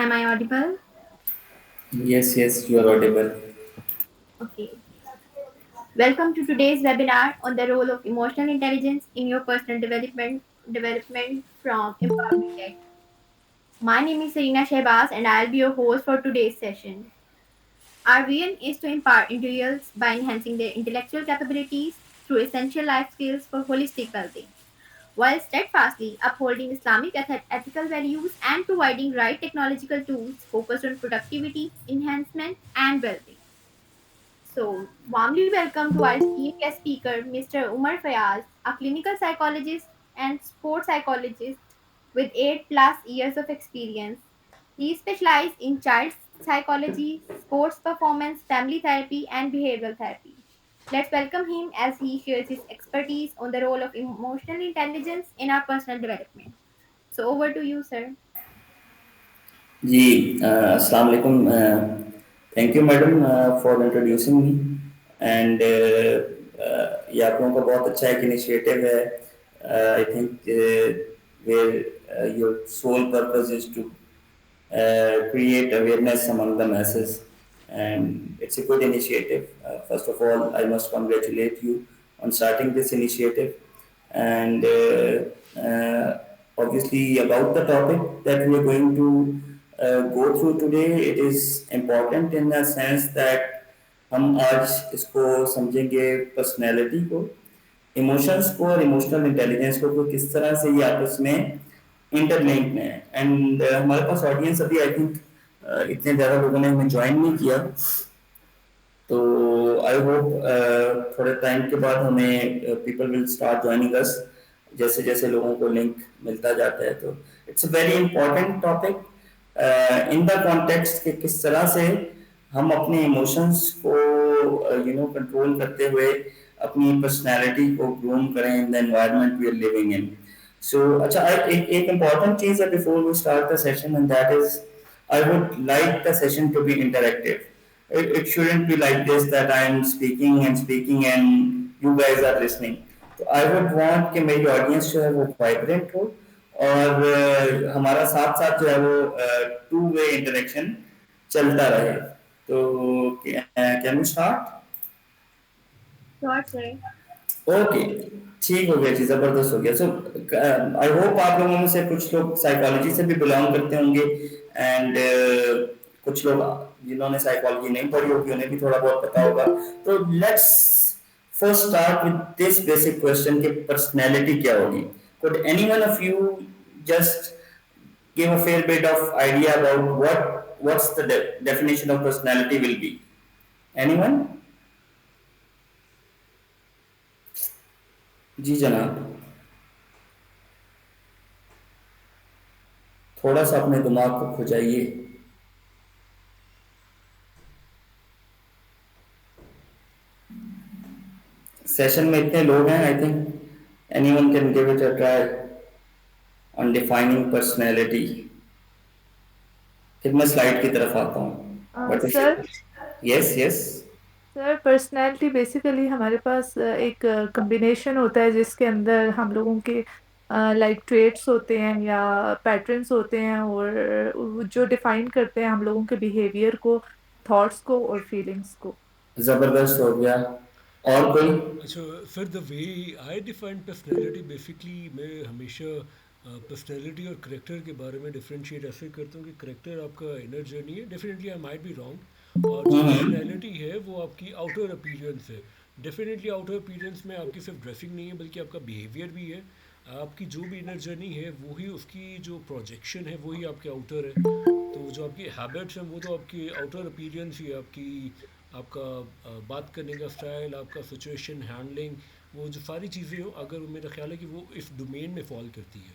Am I audible? Yes, yes, you are audible. Okay. Welcome to today's webinar on the role of emotional intelligence in your personal development from Empowerment Tech. My name is Serena Shehbaz and I'll be your host for today's session. Our vision is to empower individuals by enhancing their intellectual capabilities through essential life skills for holistic well-being, while steadfastly upholding Islamic ethical values and providing right technological tools focused on productivity, enhancement, and well-being. So, warmly welcome to our esteemed guest speaker, Mr. Umar Fayaz, a clinical psychologist and sports psychologist with 8 plus years of experience. He specializes in child psychology, sports performance, family therapy, and behavioral therapy. Let's welcome him as he shares his expertise on the role of emotional intelligence in our personal development. So, over to you, sir. जी अस्सलाम वालेकुम thank you madam for introducing me and ये आप लोगों का बहुत अच्छा एक इनिशिएटिव है I think where your sole purpose is to create awareness among the masses, and it's a good initiative. First of all, I must congratulate you on starting this initiative, and obviously about the topic that we are going to go through today, it is important in the sense that हम आज इसको समझेंगे personality को, emotions को और emotional intelligence को किस तरह से ये आपस में इंटरलिंक्ड है। एंड हमारे पास ऑडियंस अभी आई थिंक इतने ज़्यादा लोगों ने हमें ज्वाइन नहीं किया, तो आई होप थोड़े टाइम के बाद हमें people will start joining us जैसे जैसे लोगों को लिंक मिलता जाता है। तो it's a very important topic in the context कि किस तरह से हम अपने इमोशंस को कंट्रोल करते हुए अपनी पर्सनैलिटी को ग्रूम करें in the environment we are living in. So अच्छा, एक इम्पॉर्टेंट चीज है before we start the session, and that is I would like the session to be interactive. It shouldn't be like this that I am speaking and you guys are listening. तो I would want कि मेरी audience जो है वो vibrant हो और हमारा साथ साथ जो है वो टू वे इंटरेक्शन चलता रहे। तो can we start? Sure, sir. Okay, ठीक हो गया जी, जबरदस्त हो गया। सो आई होप आप लोगों में से कुछ लोग साइकोलॉजी से भी बिलोंग करते होंगे, एंड कुछ लोग जिन्होंने साइकोलॉजी नहीं पढ़ी होगी उन्हें भी थोड़ा बहुत पता होगा। तो let's first start with this basic question कि पर्सनैलिटी क्या होगी। Could anyone of you just give a fair bit of idea about what's the definition of personality will be? Anyone? जी जनाब, थोड़ा सा अपने दिमाग को खुजाइए। सेशन में इतने लोग हैं, I think anyone can give it a try on defining personality. फिर मैं स्लाइड की तरफ आता हूँ। But sir yes yes sir personality basically हमारे पास एक कॉम्बिनेशन होता है जिसके अंदर हम लोगों के लाइक ट्रेट्स होते हैं या पैटर्न्स होते हैं, और जो डिफाइन करते हैं हम लोगों के बिहेवियर को, थॉट्स को और फीलिंग्स को। जबरदस्त हो गया। और कोई? अच्छा sir, the way I define personality, basically मैं हमेशा पर्सनैलिटी और करेक्टर के बारे में डिफ्रेंशिएट ऐसे करता हूँ कि करेक्टर आपका इनर जर्नी है, definitely I might be wrong, और जो पर्सनैलिटी है वो आपकी आउटर अपीयरेंस है। डेफिनेटली आउटर अपीयरेंस में आपकी सिर्फ ड्रेसिंग नहीं है बल्कि आपका बिहेवियर भी है। आपकी जो भी इनर जर्नी है वही उसकी जो प्रोजेक्शन है वही आपके आउटर है। तो जो आपकी हैबिट्स हैं वो तो आपकी आउटर अपीयरेंस ही है, आपकी आपका बात करने का स्टाइल, आपका सिचुएशन हैंडलिंग, वो जो सारी चीज़ें हो, अगर मेरा ख्याल है कि वो इस डोमेन में फॉल करती है।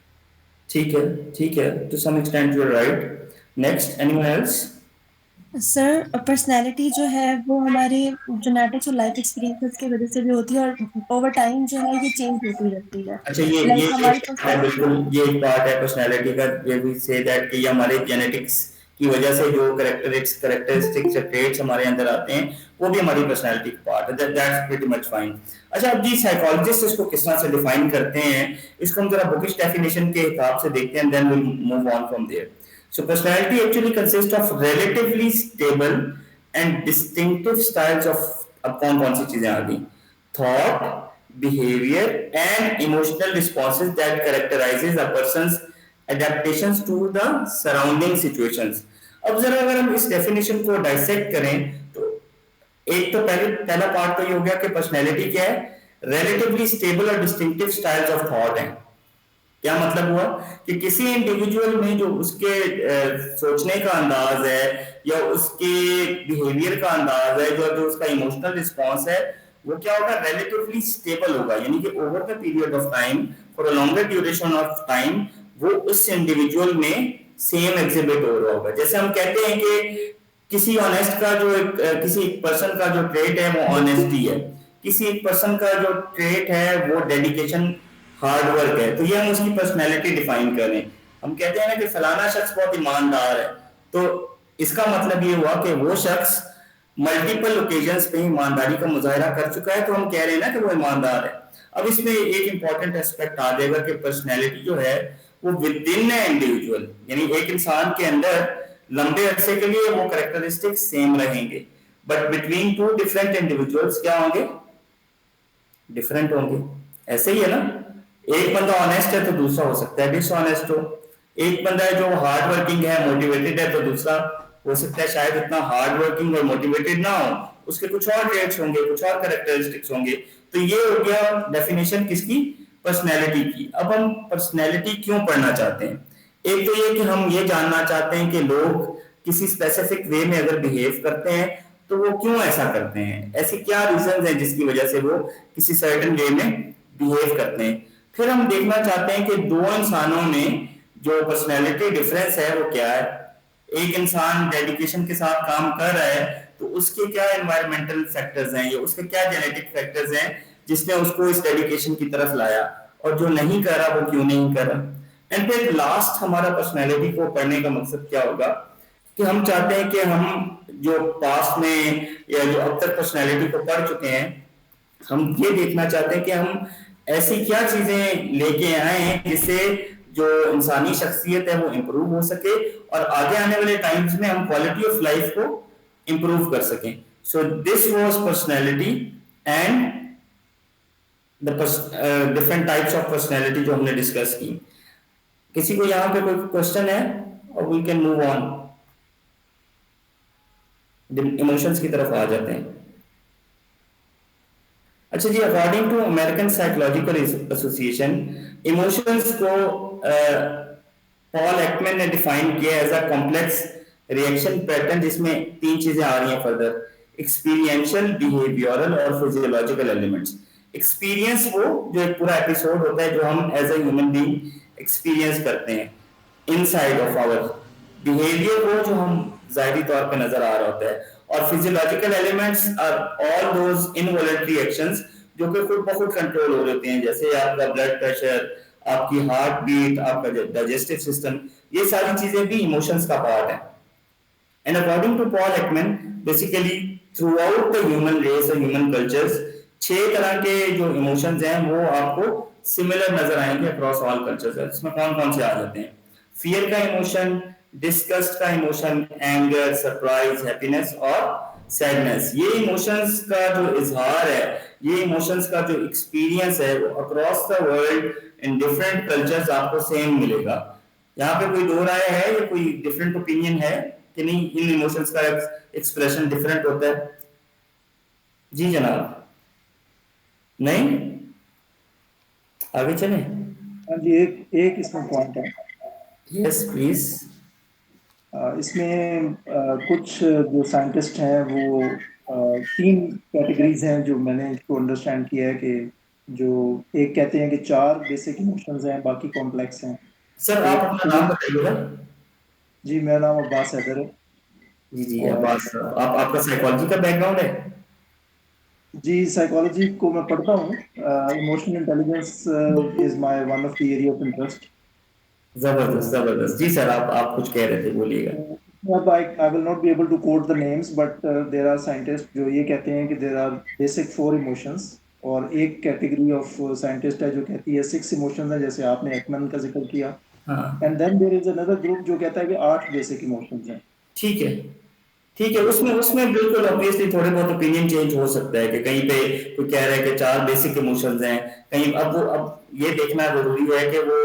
ठीक है, to some extent you are right. Next, anyone else? Sir personality जो है वो हमारे जेनेटिक्स और लाइफ एक्सपीरियंसेस की वजह से भी होती है, और ओवर टाइम जो है ये चेंज होती रहती है। अच्छा, ये हमारी एक है, बिल्कुल ये एक पार्ट है पर्सनालिटी का। ये भी से दैट कि ये हमारे जेनेटिक्स की वजह से जो कैरेक्टरिस्टिक्स ट्रेट्स हमारे अंदर आते हैं वो भी हमारी पर्सनालिटी का पार्ट है। That's pretty much fine. अच्छा, अब जी साइकोलॉजिस्ट इसको किस तरह से डिफाइन करते हैं, इसको हम जरा बुकिश डेफिनेशन के हिसाब से देखते हैं, then will move on from there. So personality actually consists of relatively stable and distinctive styles of, अब कौन कौन सी चीजें आ गई, thought, behavior and emotional responses that characterizes a person's adaptations to the surrounding situations. अब जरा अगर हम इस डेफिनेशन को डाइसेक्ट करें तो एक तो पहला पार्ट तो ये हो गया कि पर्सनैलिटी क्या है, रिलेटिवली स्टेबल और डिस्टिंक्टिव स्टाइल्स ऑफ थॉट है। क्या मतलब हुआ कि किसी इंडिविजुअल में जो उसके सोचने का अंदाज है या उसके बिहेवियर का अंदाज है, जो जो उसका इमोशनल रिस्पॉन्स है, वो क्या होगा, रिलेटिवली स्टेबल होगा, यानी कि over the period of time, for a longer duration of time, वो उस इंडिविजुअल में सेम एग्जिबिट हो रहा होगा। जैसे हम कहते हैं कि किसी ऑनेस्ट का जो किसी एक पर्सन का जो ट्रेट है वो ऑनेस्टी है, किसी एक पर्सन का जो ट्रेट है वो डेडिकेशन, हार्ड वर्क है, तो ये हम उसकी पर्सनैलिटी डिफाइन कर रहे हैं। हम कहते हैं ना कि फलाना शख्स बहुत ईमानदार है, तो इसका मतलब ये हुआ कि वो शख्स मल्टीपल ओकेजन्स पे ईमानदारी का मुजाहरा कर चुका है, तो हम कह रहे हैं ना कि वो ईमानदार है। अब इसमें एक इंपॉर्टेंट एस्पेक्ट आ जाएगा कि पर्सनैलिटी जो है वो विद इन है इंडिविजुअल, यानी एक इंसान के अंदर लंबे अरसे के लिए वो कैरेक्टरिस्टिक सेम रहेंगे, but between two different individuals क्या होंगे, डिफरेंट होंगे। ऐसे ही है ना, एक बंदा ऑनेस्ट है तो दूसरा हो सकता है डिसऑनेस्ट हो, एक बंदा है जो हार्ड वर्किंग है, मोटिवेटेड है, तो दूसरा हो सकता है शायद इतना हार्ड वर्किंग और मोटिवेटेड ना हो, उसके कुछ और ट्रेट्स होंगे, कुछ और कैरेक्टरिस्टिक्स होंगे। तो ये हो गया डेफिनेशन किसकी, पर्सनैलिटी की। अब हम पर्सनैलिटी क्यों पढ़ना चाहते हैं, एक तो ये कि हम ये जानना चाहते हैं कि लोग किसी स्पेसिफिक वे में अगर बिहेव करते हैं तो वो क्यों ऐसा करते हैं, ऐसी क्या रीजंस हैं जिसकी वजह से वो किसी सर्टेन वे में बिहेव करते हैं। फिर हम देखना चाहते हैं कि दो इंसानों में जो पर्सनैलिटी डिफरेंस है वो क्या है। एक इंसान डेडिकेशन के साथ काम कर रहा है तो उसके क्या एनवायरमेंटल फैक्टर्स हैं या उसके क्या जेनेटिक फैक्टर्स हैं जिसने उसको इस डेडिकेशन की तरफ लाया, और जो नहीं कर रहा वो क्यों नहीं कर रहा। एंड फिर लास्ट हमारा पर्सनैलिटी को पढ़ने का मकसद क्या होगा कि हम चाहते हैं कि हम जो पास्ट में या जो अब तक पर्सनैलिटी को पढ़ चुके हैं, हम ये देखना चाहते हैं कि हम ऐसी क्या चीजें लेके आए हैं जिससे जो इंसानी शख्सियत है वो इम्प्रूव हो सके और आगे आने वाले टाइम्स में हम क्वालिटी ऑफ लाइफ को इम्प्रूव कर सकें। So this was personality and the different types of personality जो हमने डिस्कस की। किसी को यहाँ पे कोई क्वेश्चन है और we can move on, emotions की तरफ आ जाते हैं। अच्छा जी, according to American Psychological Association, emotions को पॉल एकमैन ने डिफाइन किया as a complex reaction pattern जिसमें तीन चीजें आ रही हैं फर्दर, एक्सपीरियंशियल, बिहेवियरल और फिजियोलॉजिकल एलिमेंट्स। एक्सपीरियंस वो जो एक पूरा एपिसोड होता है जो हम as a human being experience करते हैं इनसाइड ऑफ आवर, बिहेवियर वो जो हम जाहिरी तौर पे नजर आ रहा होता है, और physiological elements are all those involuntary actions जो कि खुद ब खुद कंट्रोल हो रहे हैं, जैसे आपका ब्लड प्रेशर, आपकी हार्ट बीट, आपका डाइजेस्टिव सिस्टम, ये सारी चीजें भी इमोशंस का पार्ट है। And according to Paul Ekman, basically throughout the human race और ह्यूमन कल्चर्स, 6 तरह के जो इमोशंस हैं वो आपको सिमिलर नजर आएंगे अक्रॉस ऑल कल्चर्स। इसमें कौन कौन से आ जाते हैं, फियर का इमोशन, डिस्गस्ट का इमोशन, एंगर, सरप्राइज, हैप्पीनेस और सैडनेस। ये इमोशंस का जो इजहार है, ये इमोशंस का जो एक्सपीरियंस है वो across the world in different cultures आपको सेम मिलेगा। यहाँ पे कोई दो राय है या कोई डिफरेंट ओपिनियन है कि नहीं, इन इमोशंस का एक्सप्रेशन डिफरेंट होता है? जी जनाब, नहीं, आगे चलें। हाँ जी, एक एक इसमें पॉइंट है। Yes please. इसमें कुछ जो साइंटिस्ट हैं वो 3 कैटेगरीज हैं जो मैंने इसको अंडरस्टैंड किया है कि जो एक कहते हैं कि 4 बेसिक इमोशंस हैं, बाकी कॉम्प्लेक्स हैं। सर आप अपना नाम बताइएगा। जी, मेरा नाम अब्बास हैदर है। जी जी अब्बास, आप आपका साइकोलॉजी का बैकग्राउंड है? जी, साइकोलॉजी को मैं पढ़ता हूँ। Emotional intelligence is my one of the area of interest. जबरदस्त जबरदस्त। जी सर, आप कुछ कह रहे थे, बोलिएगा। अब I will not be able to quote the names, but there are scientists जो ये कहते हैं कि there are basic 4 emotions, और एक कैटेगरी ऑफ साइंटिस्ट है जो कहती है 6 इमोशंस है, जैसे आपने एकमैन का जिक्र किया। हाँ and then there is another group जो कहता है कि 8 बेसिक इमोशंस हैं। ठीक है, ठीक है, उसमें उसमें बिल्कुल ऑब्वियसली थोड़े बहुत ओपिनियन चेंज हो सकता है कि कहीं पे कोई कह रहा है कि 4 बेसिक इमोशंस हैं, कहीं अब ये देखना जरूरी है कि वो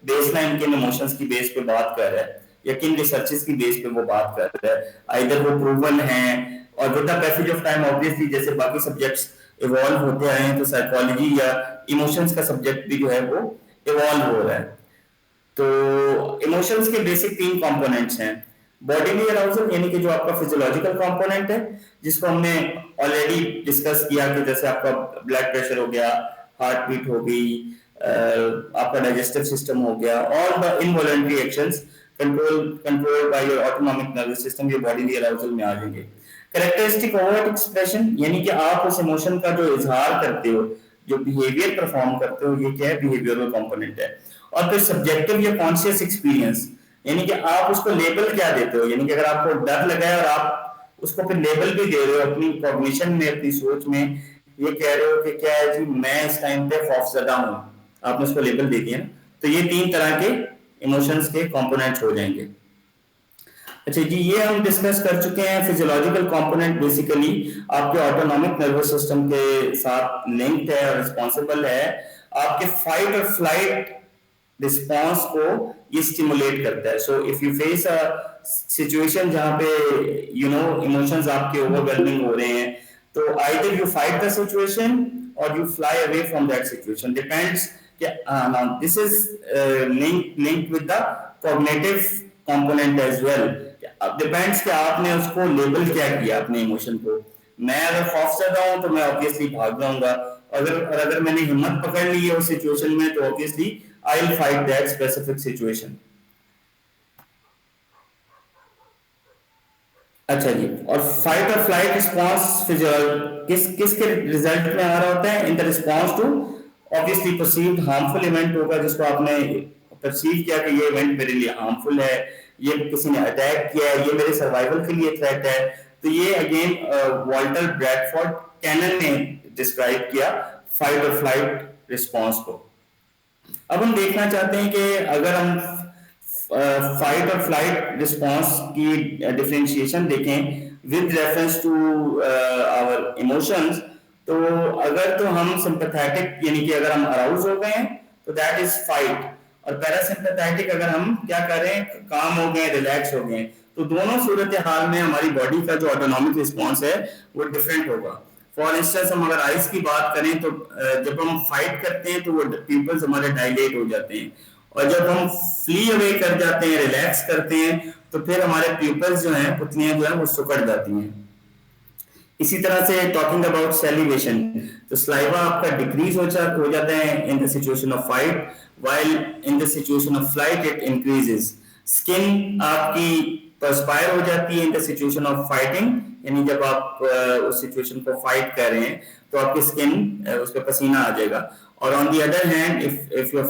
बेसलाइन किन इमोशंस की बेस पे बात कर रहा है या किन रिसर्चेस की बेस पे वो बात कर रहा है, आइदर वो प्रूवन है। और with the passage of time obviously जैसे बाकी सब्जेक्ट्स इवॉल्व होते आए हैं तो साइकोलॉजी या इमोशंस का सब्जेक्ट भी जो है वो इवॉल्व हो रहा है। तो इमोशंस के बेसिक 3 कंपोनेंट्स हैं। बॉडीली अराउजल यानी कि जो आपका फिजियोलॉजिकल कंपोनेंट है, जिसको हमने ऑलरेडी डिस्कस किया कि जैसे आपका ब्लड प्रेशर हो गया, हार्ट बीट हो गई, आपका डाइजेस्टिव सिस्टम हो गया, all the involuntary actions control by your autonomic nervous system, ये बॉडीली अराउजल में आ जाएंगे। कैरेक्टरिस्टिक ओवर्ट एक्सप्रेशन यानी कि आप उस इमोशन का जो इजहार करते हो, जो बिहेवियर परफॉर्म करते हो, ये क्या है, बिहेवियरल कंपोनेंट है। और फिर सब्जेक्टिव या कॉन्शियस एक्सपीरियंस यानी कि आप उसको लेबल क्या देते हो, यानी कि अगर आपको डर लगा है और आप उसको फिर लेबल भी दे रहे हो अपनी कॉग्निशन में, अपनी सोच में, ये कह रहे हो कि क्या है जी मैं इस टाइम पे खौफजदा हूं, आपने उसको लेबल दे दिया। तो ये 3 तरह के इमोशंस के कंपोनेंट्स हो जाएंगे। अच्छा जी, ये हम डिस्कस कर चुके हैं। फिजियोलॉजिकल कंपोनेंट बेसिकली आपके ऑटोनॉमिक नर्वस सिस्टम के साथ लिंक्ड है और रिस्पॉन्सिबल है आपके फाइट और फ्लाइट रिस्पॉन्स को ये स्टिमुलेट करता है। So if you face a situation जहां पे यू नो इमोशंस आपके ओवरवेलमिंग हो रहे हैं, तो either you fight the situation और you fly away from that situation, depends. Now this is linked with the cognitive component as well. अब depends कि आपने उसको लेबल क्या किया अपने इमोशन को। मैं अगर खौफजदा हूं तो मैं ऑब्वियसली भाग जाऊंगा, अगर मैंने हिम्मत पकड़ ली है उस सिचुएशन में तो obviously I will fight that specific situation. अच्छा जी, और फाइट और फ्लाइट रिस्पॉन्स किसके रिजल्ट में आ रहा होता है, in the response to obviously perceived harmful event होगा, जिसको आपने परसीव किया कि ये इवेंट मेरे लिए हार्मफुल है, ये किसी ने अटैक किया है, ये मेरे सर्वाइवल के लिए थ्रेट है। तो ये अगेन वॉल्टर ब्रैडफोर्ड कैनन ने डिस्क्राइब किया फाइट और फ्लाइट रिस्पॉन्स को। अब हम देखना चाहते हैं कि अगर हम फाइट और फ्लाइट रिस्पॉन्स की डिफरेंशिएशन देखें with reference to our emotions, तो अगर तो हम सिंपैथेटिक यानी कि अगर हम अराउज हो गए हैं तो दैट इज फाइट, और पैरासिम्पैथेटिक अगर हम क्या कर रहे हैं, काम हो गए, रिलैक्स हो गए, तो दोनों सूरत हाल में हमारी बॉडी का जो ऑटोनॉमिक रिस्पॉन्स है वो डिफरेंट होगा। फॉर इंस्टेंस हम अगर आइज की बात करें तो जब हम फाइट करते हैं तो वो पिंपल्स हमारे डायलेट हो जाते हैं, और जब हम फ्ली अवे कर जाते हैं, रिलैक्स करते हैं, तो फिर हमारे प्यूपल्स जो हैं, पुतलियां जो हैं वो सिकुड़ जाती हैं। इसी तरह से टॉकिंग अबाउट सैलिवेशन, तो सलाइवा आपका डिक्रीज हो जाता है in the situation of fight, while in the situation of flight it increases. Skin आपकी पर्सपायर हो जाती है in the situation of fighting, यानी जब आप उस सिचुएशन को फाइट कर रहे हैं तो आपकी स्किन उस पर पसीना आ जाएगा। और on the other hand if you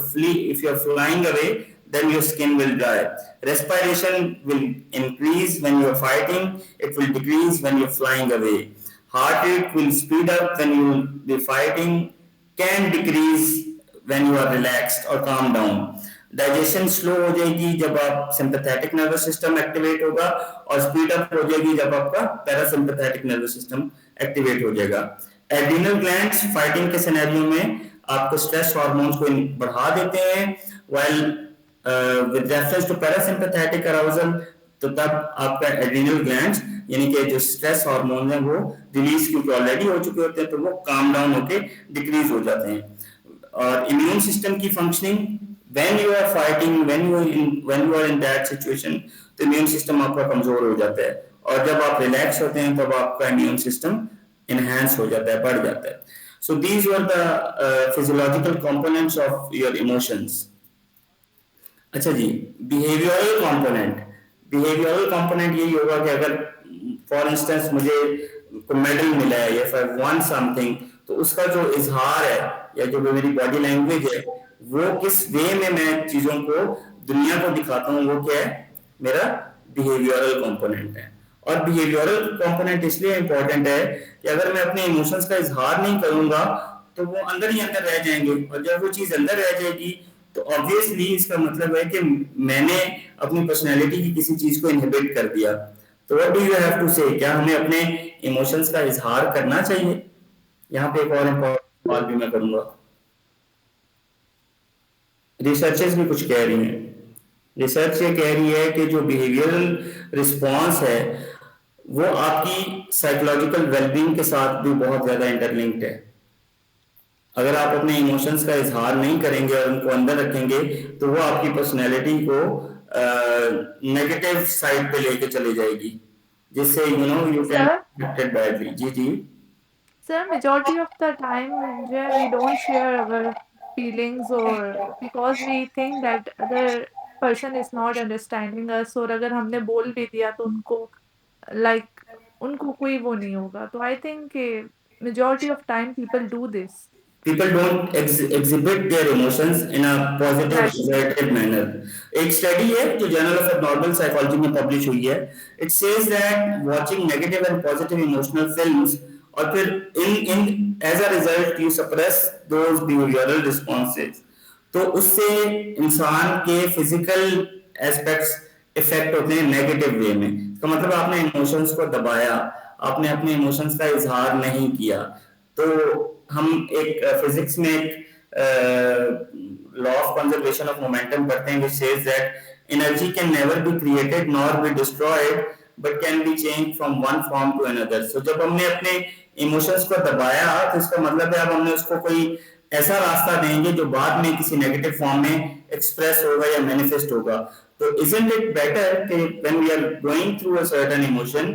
are flying away then your skin will dry. Respiration will increase when you are fighting, it will decrease when you're flying away. Heart rate will speed up when you be fighting, can decrease when you are relaxed or calm down. Digestion slow हो जाएगी जब आप sympathetic nervous system activate होगा, और speed up हो जाएगी जब आपका parasympathetic nervous system activate हो जाएगा। Adrenal glands fighting के सिनेरियो में आपको stress hormones को बढ़ा देते हैं, while with reference to parasympathetic arousal, तो तब आपका एड्रिनल ग्लैंड्स यानी कि जो स्ट्रेस हार्मोन है वो रिलीज क्योंकि ऑलरेडी हो चुके होते हैं तो वो काम डाउन होके डिक्रीज हो जाते हैं। और इम्यून सिस्टम की functioning when you are fighting, when you are in that situation, तो इम्यून सिस्टम आपका कमजोर हो जाता है, और जब आप रिलैक्स होते हैं तब आपका इम्यून सिस्टम इनहेंस हो जाता है, बढ़ जाता है। So these were the physiological components of your emotions. अच्छा जी, बिहेवियरल कंपोनेंट यही होगा कि अगर फॉर इंस्टेंस मुझे कोई मेडल मिला है या फिर वन समथिंग, तो उसका जो इजहार है या जो मेरी बॉडी लैंग्वेज है वो किस वे में मैं चीजों को दुनिया को दिखाता हूँ, वो क्या है, मेरा बिहेवियरल कंपोनेंट है। और बिहेवियरल कंपोनेंट इसलिए इंपॉर्टेंट है कि अगर मैं अपने इमोशंस का इजहार नहीं करूंगा तो वो अंदर ही अंदर रह जाएंगे, और जब वो चीज अंदर रह जाएगी तो ऑब्वियसली इसका मतलब है कि मैंने अपनी पर्सनैलिटी की किसी चीज को इनहिबिट कर दिया। तो what do you have to say, क्या हमें अपने इमोशंस का इजहार करना चाहिए? यहाँ पे एक और इम्पोर्टेंट बात भी मैं करूंगा। रिसर्चेस भी कुछ कह रही हैं। रिसर्च ये कह रही है कि जो बिहेवियरल रिस्पॉन्स है वो आपकी साइकोलॉजिकल वेलबींग के साथ भी बहुत ज्यादा इंटरलिंक्ड है। अगर आप अपने इमोशंस का इजहार नहीं करेंगे और उनको अंदर रखेंगे तो वो आपकी पर्सनैलिटी को नेगेटिव साइड पे लेके चली जाएगी, जिससे you can sir affected badly. जी जी। Sir majority of the time जो है we don't share our feelings और because we think that other person is not understanding us, और अगर हमने बोल भी दिया तो उनको लाइक उनको कोई वो नहीं होगा। तो I think majority of time people do this. People don't exhibit their emotions in a positive exactly. assertive manner. एक स्टडी है जो जर्नल ऑफ एबनॉर्मल साइकोलॉजी में पब्लिश हुई है। It says that watching negative and positive emotional films और फिर in in as a result you suppress those behavioural responses, तो उससे इंसान के फिजिकल एस्पेक्ट्स इफेक्ट होते हैं नेगेटिव वे में। इसका मतलब आपने इमोशंस को दबाया, आपने अपने इमोशंस का इजहार नहीं किया। तो हम एक फिजिक्स में एक law of conservation of momentum पढ़ते हैं, which says that energy can never be created nor be destroyed but can be change from one form to another. सो जब हमने अपने इमोशंस को दबाया तो इसका मतलब है अब हमने उसको कोई ऐसा रास्ता देंगे जो बाद में किसी नेगेटिव फॉर्म में एक्सप्रेस होगा या मैनिफेस्ट होगा। तो isn't it better कि when we are going through a certain emotion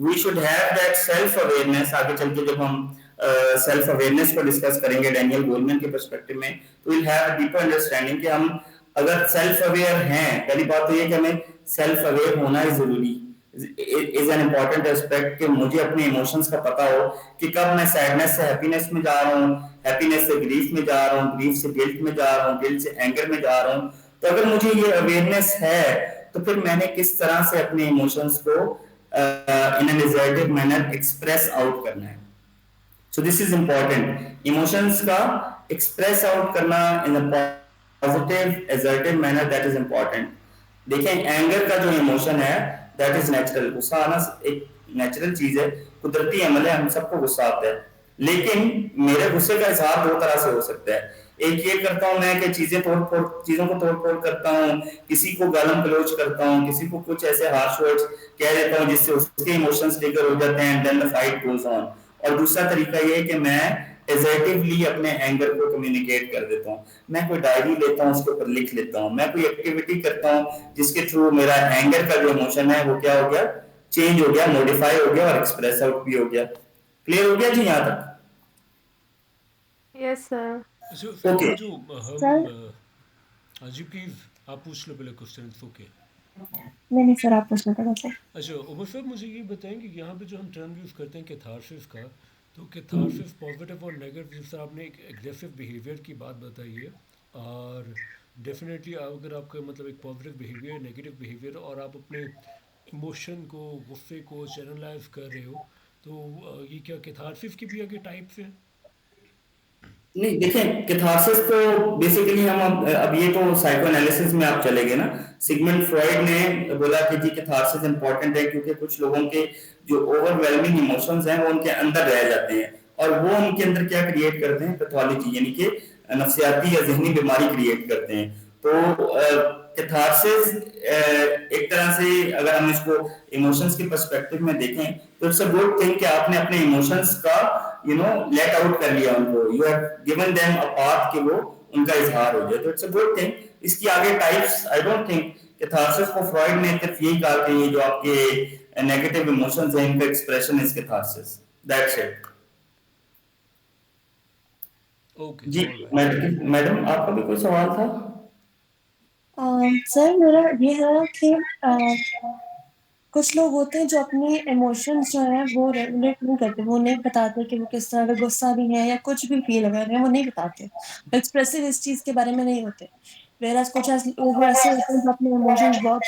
we should have that self awareness? आगे चल के जब हम सेल्फ अवेयरनेस को डिस्कस करेंगे डैनियल गोलमैन के पर्सपेक्टिव में, तो will have a deeper understanding कि हम अगर सेल्फ अवेयर हैं, पहली बात तो ये कि हमें सेल्फ अवेयर होना ही जरूरी इज एन इम्पॉर्टेंट एस्पेक्ट, कि मुझे अपने इमोशंस का पता हो कि कब मैं सैडनेस से हैप्पीनेस में जा रहा हूँ, हैप्पीनेस से ग्रीफ में जा रहा हूँ, ग्रीफ से गिल्ट में जा रहा हूँ, गिल्ट से एंगर में जा रहा हूँ। तो अगर मुझे ये अवेयरनेस है तो फिर मैंने किस तरह से अपने इमोशंस को in an assertive manner express out करना है। So this is important. Emotions का express out करना in a positive, assertive manner, that is important. देखें anger का जो emotion है that is natural. गुस्सा आना एक natural चीज है, कुदरती अमल है, हम सबको गुस्सा आता है। लेकिन मेरे गुस्से का इजहार दो तरह से हो सकता है। एक ये करता हूँ मैं कि चीजों को तोड़ फोड़ करता हूँ, किसी को गालम गलौज करता हूँ, किसी को कुछ ऐसे हार्श वर्ड्स कह देता हूँ जिससे उसके इमोशंस ट्रिगर हो जाते हैं and then the fight goes on. और दूसरा तरीका ये है कि मैं एसर्टिवली अपने एंगर को कम्युनिकेट कर देता हूँ। मैं कोई डायरी लेता हूँ, उसके ऊपर लिख लेता हूँ, मैं कोई एक्टिविटी करता हूँ जिसके थ्रू मेरा एंगर का जो इमोशन है वो क्या हो गया, चेंज हो गया, मॉडिफाई हो गया और एक्सप्रेस आउट भी हो गया। क्लियर हो गया जी यहाँ तक? Yes sir. अच्छा ओके। फातिमा जो सर हम जी प्लीज आप पूछ लो पहले क्वेश्चन। ओके। नहीं सर, आप पूछना पड़ा सर। अच्छा उमर साहब मुझे ये बताएं कि यहाँ पे जो हम टर्म यूज़ करते हैं कैथारसिस का, तो कैथारसिस पॉजिटिव और नेगेटिव, जैसे आपने एक एग्रेसिव बिहेवियर की बात बताई है, और डेफिनेटली अगर आपका मतलब एक पॉजिटिव बिहेवियर नेगेटिव बिहेवियर और आप अपने इमोशन को गुस्से को चैनलाइज कर रहे हो, तो ये क्या कैथारसिस की भी आगे टाइप्स हैं? नहीं देखें, कैथारसिस तो बेसिकली हम अब ये तो साइको एनालिसिस में आप चले गए ना। सिगमंड फ्रॉइड ने बोला कि जी कैथारसिस इंपॉर्टेंट है क्योंकि कुछ लोगों के जो ओवरवेलमिंग इमोशंस हैं वो उनके अंदर रह जाते हैं और वो उनके अंदर क्या क्रिएट करते हैं, पैथोलॉजी यानी कि नफ्सियाती या जहनी बीमारी क्रिएट करते हैं। तो कैथारसिस एक तरह से अगर हम इसको इमोशंस के पर्सपेक्टिव में देखें तो इट्स अ गुड थिंग कि आपने अपने इमोशंस का लेट आउट कर लिया, उनको you have given them a path कि वो उनका इजहार हो जाए, तो इट्स अ गुड थिंग। इसकी आगे types I don't think, catharsis को फ्रॉइड ने सिर्फ यही कहा कि ये जो आपके नेगेटिव इमोशंस हैं इनका expression is catharsis, that's it. Okay जी ऑल राइट। मैडम, आपका भी कोई सवाल था? सर मेरा ये है कि कुछ लोग होते हैं जो अपनी इमोशंस जो है वो रेगुलेट नहीं करते, वो नहीं बताते कि वो किस तरह का गुस्सा भी है या कुछ भी फील कर रहे हैं, वो नहीं बताते, एक्सप्रेसिव इस चीज के बारे में नहीं होते। वेराज कुछ लोग ऐसे होते हैं जो अपने इमोशंस बहुत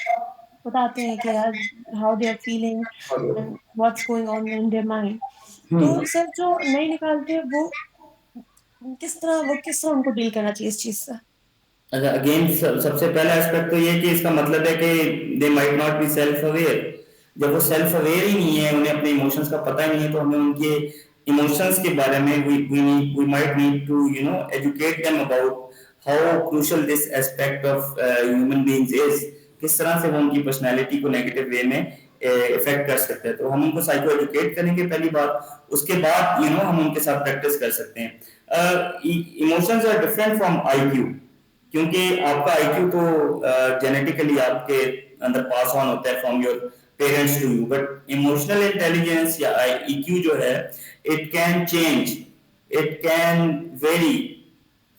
बताते हैं कि यार how they are feeling and what's going on in their mind. तो सर जो नहीं निकालते वो किस तरह उनको डील करना चाहिए इस चीज से? अच्छा, अगेन सबसे पहला एस्पेक्ट तो ये कि इसका मतलब है कि they might not be self aware. जब वो सेल्फ अवेयर ही नहीं है, उन्हें अपने इमोशंस का पता ही नहीं है, तो हमें उनके इमोशंस के बारे में we might need to educate them about how crucial this aspect of human beings is. किस तरह से वो उनकी पर्सनैलिटी को नेगेटिव वे में इफेक्ट कर सकते हैं। तो हम उनको साइको एजुकेट करेंगे पहली बात, उसके बाद हम उनके साथ प्रैक्टिस कर सकते हैं। Emotions are different from IQ, क्योंकि आपका आईक्यू तो जेनेटिकली आपके अंदर पास ऑन होता है from your parents to you, but emotional intelligence या ईक्यू जो है, it can change, it can vary.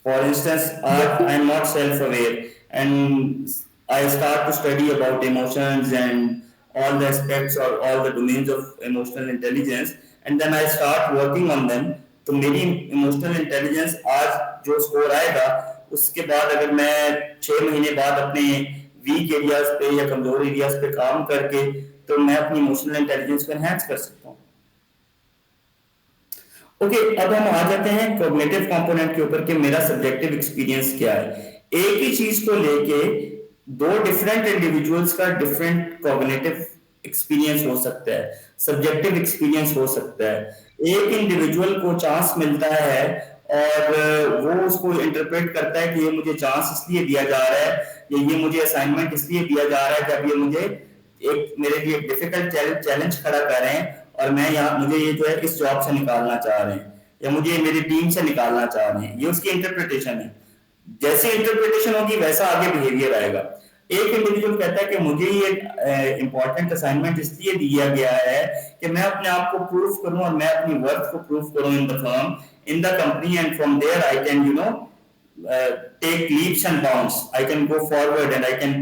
For instance, I am not self-aware, and I start to study about emotions and all the aspects or all the domains of emotional intelligence, and then I start working on them. तो मेरी emotional intelligence आज जो score आएगा, उसके बाद अगर मैं 6 महीने बाद अपने वीक एरियाज पे या कमजोर एरियाज पे काम करके, तो मैं अपनी इमोशनल इंटेलिजेंस को एनहांस कर सकता हूँ। ओके, अब हम आ जाते हैं कॉग्निटिव कंपोनेंट के ऊपर कि मेरा सब्जेक्टिव एक्सपीरियंस क्या है। एक ही चीज को लेके दो डिफरेंट इंडिविजुअल्स का डिफरेंट कॉग्निटिव एक्सपीरियंस हो सकता है, सब्जेक्टिव एक्सपीरियंस हो सकता है। एक इंडिविजुअल को चांस मिलता है और वो उसको इंटरप्रेट करता है कि ये मुझे चांस इसलिए दिया जा रहा है, या ये मुझे असाइनमेंट इसलिए दिया जा रहा है कि अब ये मुझे मेरे लिए एक डिफिकल्ट चैलेंज खड़ा कर रहे हैं, और मैं यहाँ मुझे ये जो है इस जॉब से निकालना चाह रहे हैं, या मुझे मेरी टीम से निकालना चाह रहे हैं। ये उसकी इंटरप्रिटेशन है। जैसे इंटरप्रिटेशन होगी वैसा आगे बिहेवियर आएगा। एक इंडिविजुअल कहता है कि मुझे ये इंपॉर्टेंट असाइनमेंट इसलिए दिया गया है कि मैं अपने आप को प्रूव करूं और मैं अपनी वर्थ को प्रूव करूं in the firm, in the company, and from there I can take leaps and bounds. I can go forward and I can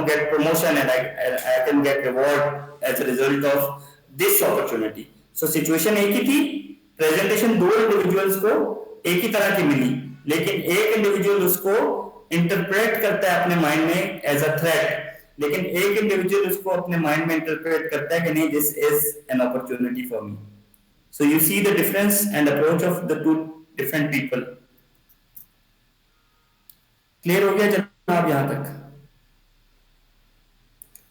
get promotion, and I can get reward as a result of this opportunity. So situation एक ही थी, presentation दो individuals को एक ही तरह की मिली, लेकिन एक individual उसको इंटरप्रेट करता है अपने माइंड में एज अ थ्रेट, लेकिन एक इंडिविजुअल उसको अपने माइंड में इंटरप्रेट करता है कि नहीं, this is an opportunity for me. So you see the difference and approach of the two different people. Clear हो गया जनाब यहाँ तक?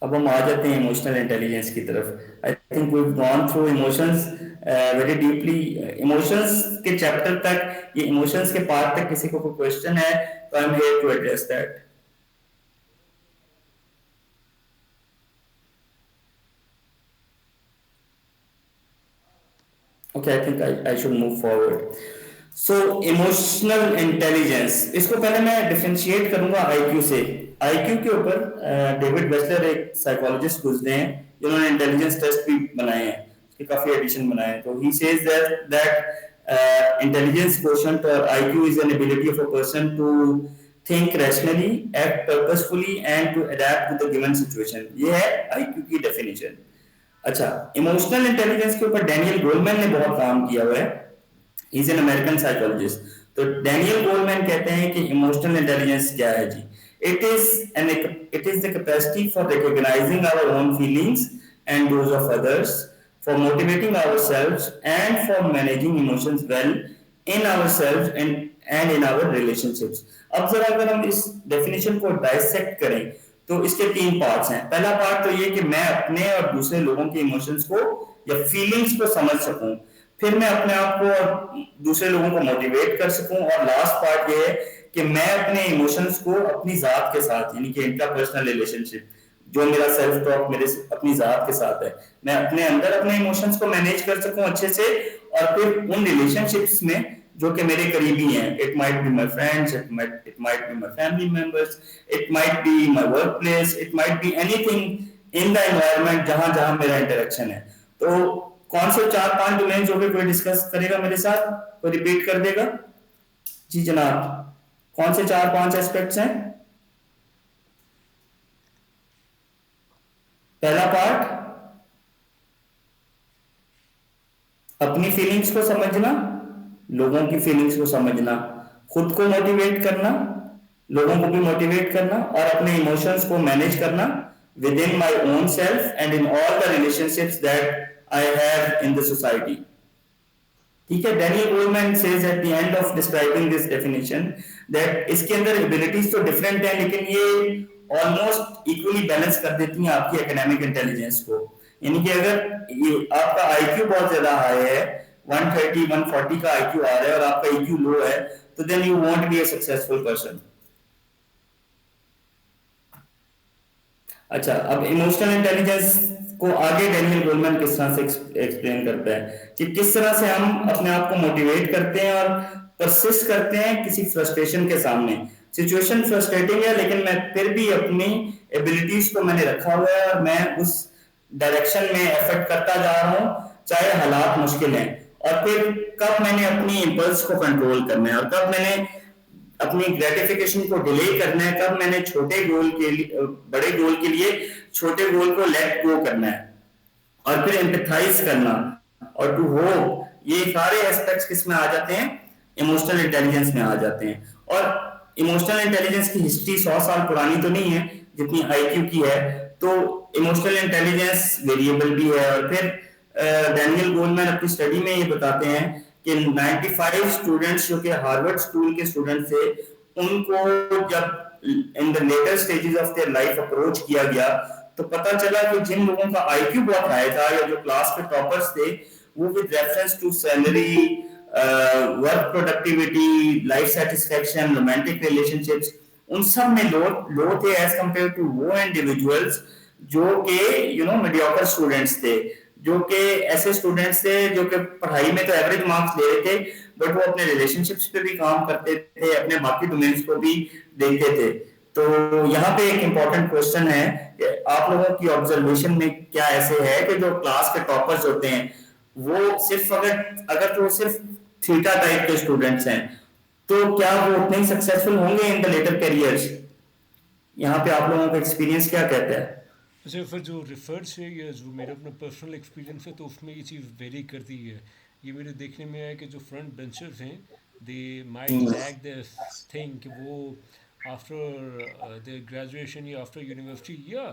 अब हम आ जाते हैं इमोशनल इंटेलिजेंस की तरफ। I think we have gone through emotions very deeply. Emotions के चैप्टर तक, ये इमोशंस के पार्ट तक किसी को कोई क्वेश्चन है तो I am here to address that. Okay, I think I should move forward. So emotional intelligence, इसको पहले मैं डिफरेंशिएट करूंगा आईक्यू से। आईक्यू के ऊपर डेविड वेस्लर एक साइकोलॉजिस्ट गुजरे हैं जिन्होंने इंटेलिजेंस टेस्ट भी बनाए हैं, उसके काफी एडिशन बनाए हैं। तो he says that intelligence quotient और IQ is an ability of a person to think rationally, act purposefully and to adapt to the given situation. ये है आईक्यू की डेफिनेशन। अच्छा, इमोशनल इंटेलिजेंस के ऊपर डैनियल गोलमैन ने बहुत काम किया हुआ है, he is an American psychologist. तो डैनियल गोलमैन कहते हैं कि इमोशनल इंटेलिजेंस क्या है जी? It is the capacity for recognising our own feelings and those of others, for motivating ourselves and for managing emotions well in ourselves and in our relationships. अब जरा अगर हम इस डेफिनेशन को डाइसेक्ट करें तो इसके 3 पार्ट्स हैं। पहला पार्ट तो ये कि मैं अपने और दूसरे लोगों के इमोशंस को या फीलिंग्स को समझ सकूं, फिर मैं अपने आप को और दूसरे लोगों को मोटिवेट कर सकूं, और लास्ट पार्ट ये है कि मैं अपने इमोशंस को अपनी जात के साथ, यानी कि इंटरपर्सनल रिलेशनशिप, जो मेरा सेल्फ टॉक मेरे अपनी जात के साथ है, मैं अपने अंदर अपने इमोशंस को मैनेज कर सकूं अच्छे से, और फिर उन रिलेशनशिप्स में जो कि मेरे करीबी हैं, it might be my friends, it might be my family members, it might be my work place, it might be anything in the environment जहां जहां मेरा इंटरेक्शन है। तो कौन से 4-5 डोमेन्स हो गए, कोई डिस्कस करेगा मेरे साथ, कोई रिपीट कर देगा? जी जनाब, कौन से 4-5 एस्पेक्ट्स हैं? पहला पार्ट अपनी फीलिंग्स को समझना, लोगों की फीलिंग्स को समझना, खुद को मोटिवेट करना, लोगों को भी मोटिवेट करना, और अपने इमोशंस को मैनेज करना with in my own self and in all the relationships that I have in the society. ठीक है, Daniel Goleman says at the end of describing this definition that इसके अंदर एबिलिटीज तो डिफरेंट है, लेकिन ये ऑलमोस्ट इक्वली बैलेंस कर देती हैं आपकी एकेडमिक इंटेलिजेंस को। यानी कि अगर ये आपका आईक्यू बहुत ज्यादा हाई है, 130 140 का आईक्यू आ रहा है और आपका ईक्यू लो है, तो then you won't be a successful person. अच्छा, अब इमोशनल इंटेलिजेंस को आगे डैनियल गोलमैन किस तरह से एक्सप्लेन करता है कि किस तरह से हम अपने आप को मोटिवेट करते हैं और परसिस्ट करते हैं किसी फ्रस्ट्रेशन के सामने। सिचुएशन फ्रस्ट्रेटिंग है, लेकिन मैं फिर भी अपनी एबिलिटीज को मैंने रखा हुआ है और मैं उस डायरेक्शन में एफर्ट करता जा रहा हूं, चाहे हालात मुश्किल हैं। और फिर कब मैंने अपनी इम्पल्स को कंट्रोल करना है और कब मैंने अपनी ग्रेटिफिकेशन को डिले करना है, कब मैंने छोटे गोल के लिए बड़े गोल के लिए छोटे गोल को लेट गो करना है, और फिर एम्पैथाइज करना और टू होप, ये सारे एस्पेक्ट्स किस में आ जाते हैं? इमोशनल इंटेलिजेंस में आ जाते हैं। और इमोशनल इंटेलिजेंस की हिस्ट्री 100 साल पुरानी तो नहीं है जितनी आईक्यू की है, तो इमोशनल इंटेलिजेंस वेरिएबल भी है। और फिर डैनियल गोलमैन अपनी स्टडी में ये बताते हैं कि 95 स्टूडेंट्स जो कि हार्वर्ड स्कूल के स्टूडेंट थे, उनको जब in the later stages of their life approach किया गया, तो पता चला कि जिन लोगों का आईक्यू बहुत हाई था या जो क्लास के टॉपर्स थे, वो with reference to salary, work productivity, life satisfaction, romantic relationships, उन सब में लो लो थे एज कंपेयर टू वो इंडिविजुअल्स जो कि मीडियोकर स्टूडेंट्स थे, जो कि ऐसे स्टूडेंट्स थे जो कि पढ़ाई में तो एवरेज मार्क्स ले रहे थे, बट वो अपने रिलेशनशिप्स पे भी काम करते थे, अपने बाकी डोमेन्स को भी देखते थे। तो यहाँ पे एक इम्पोर्टेंट क्वेश्चन है कि आप लोगों की ऑब्जर्वेशन में क्या ऐसे है कि जो क्लास के टॉपर्स होते हैं, वो सिर्फ अगर अगर तो सिर्फ थीटा टाइप के स्टूडेंट्स हैं, तो क्या वो उतने ही सक्सेसफुल होंगे इन द लेटर करियर्स? यहाँ पे आप लोगों का एक्सपीरियंस क्या कहता है? अच्छा, फिर जो रिसर्च है या जो मेरा अपना पर्सनल एक्सपीरियंस है, तो उसमें ये चीज़ वेरी करती है। ये मेरे देखने में आया कि जो फ्रंट बेंचर्स हैं, they might lack this thing कि वो आफ्टर देयर ग्रेजुएशन या आफ्टर यूनिवर्सिटी या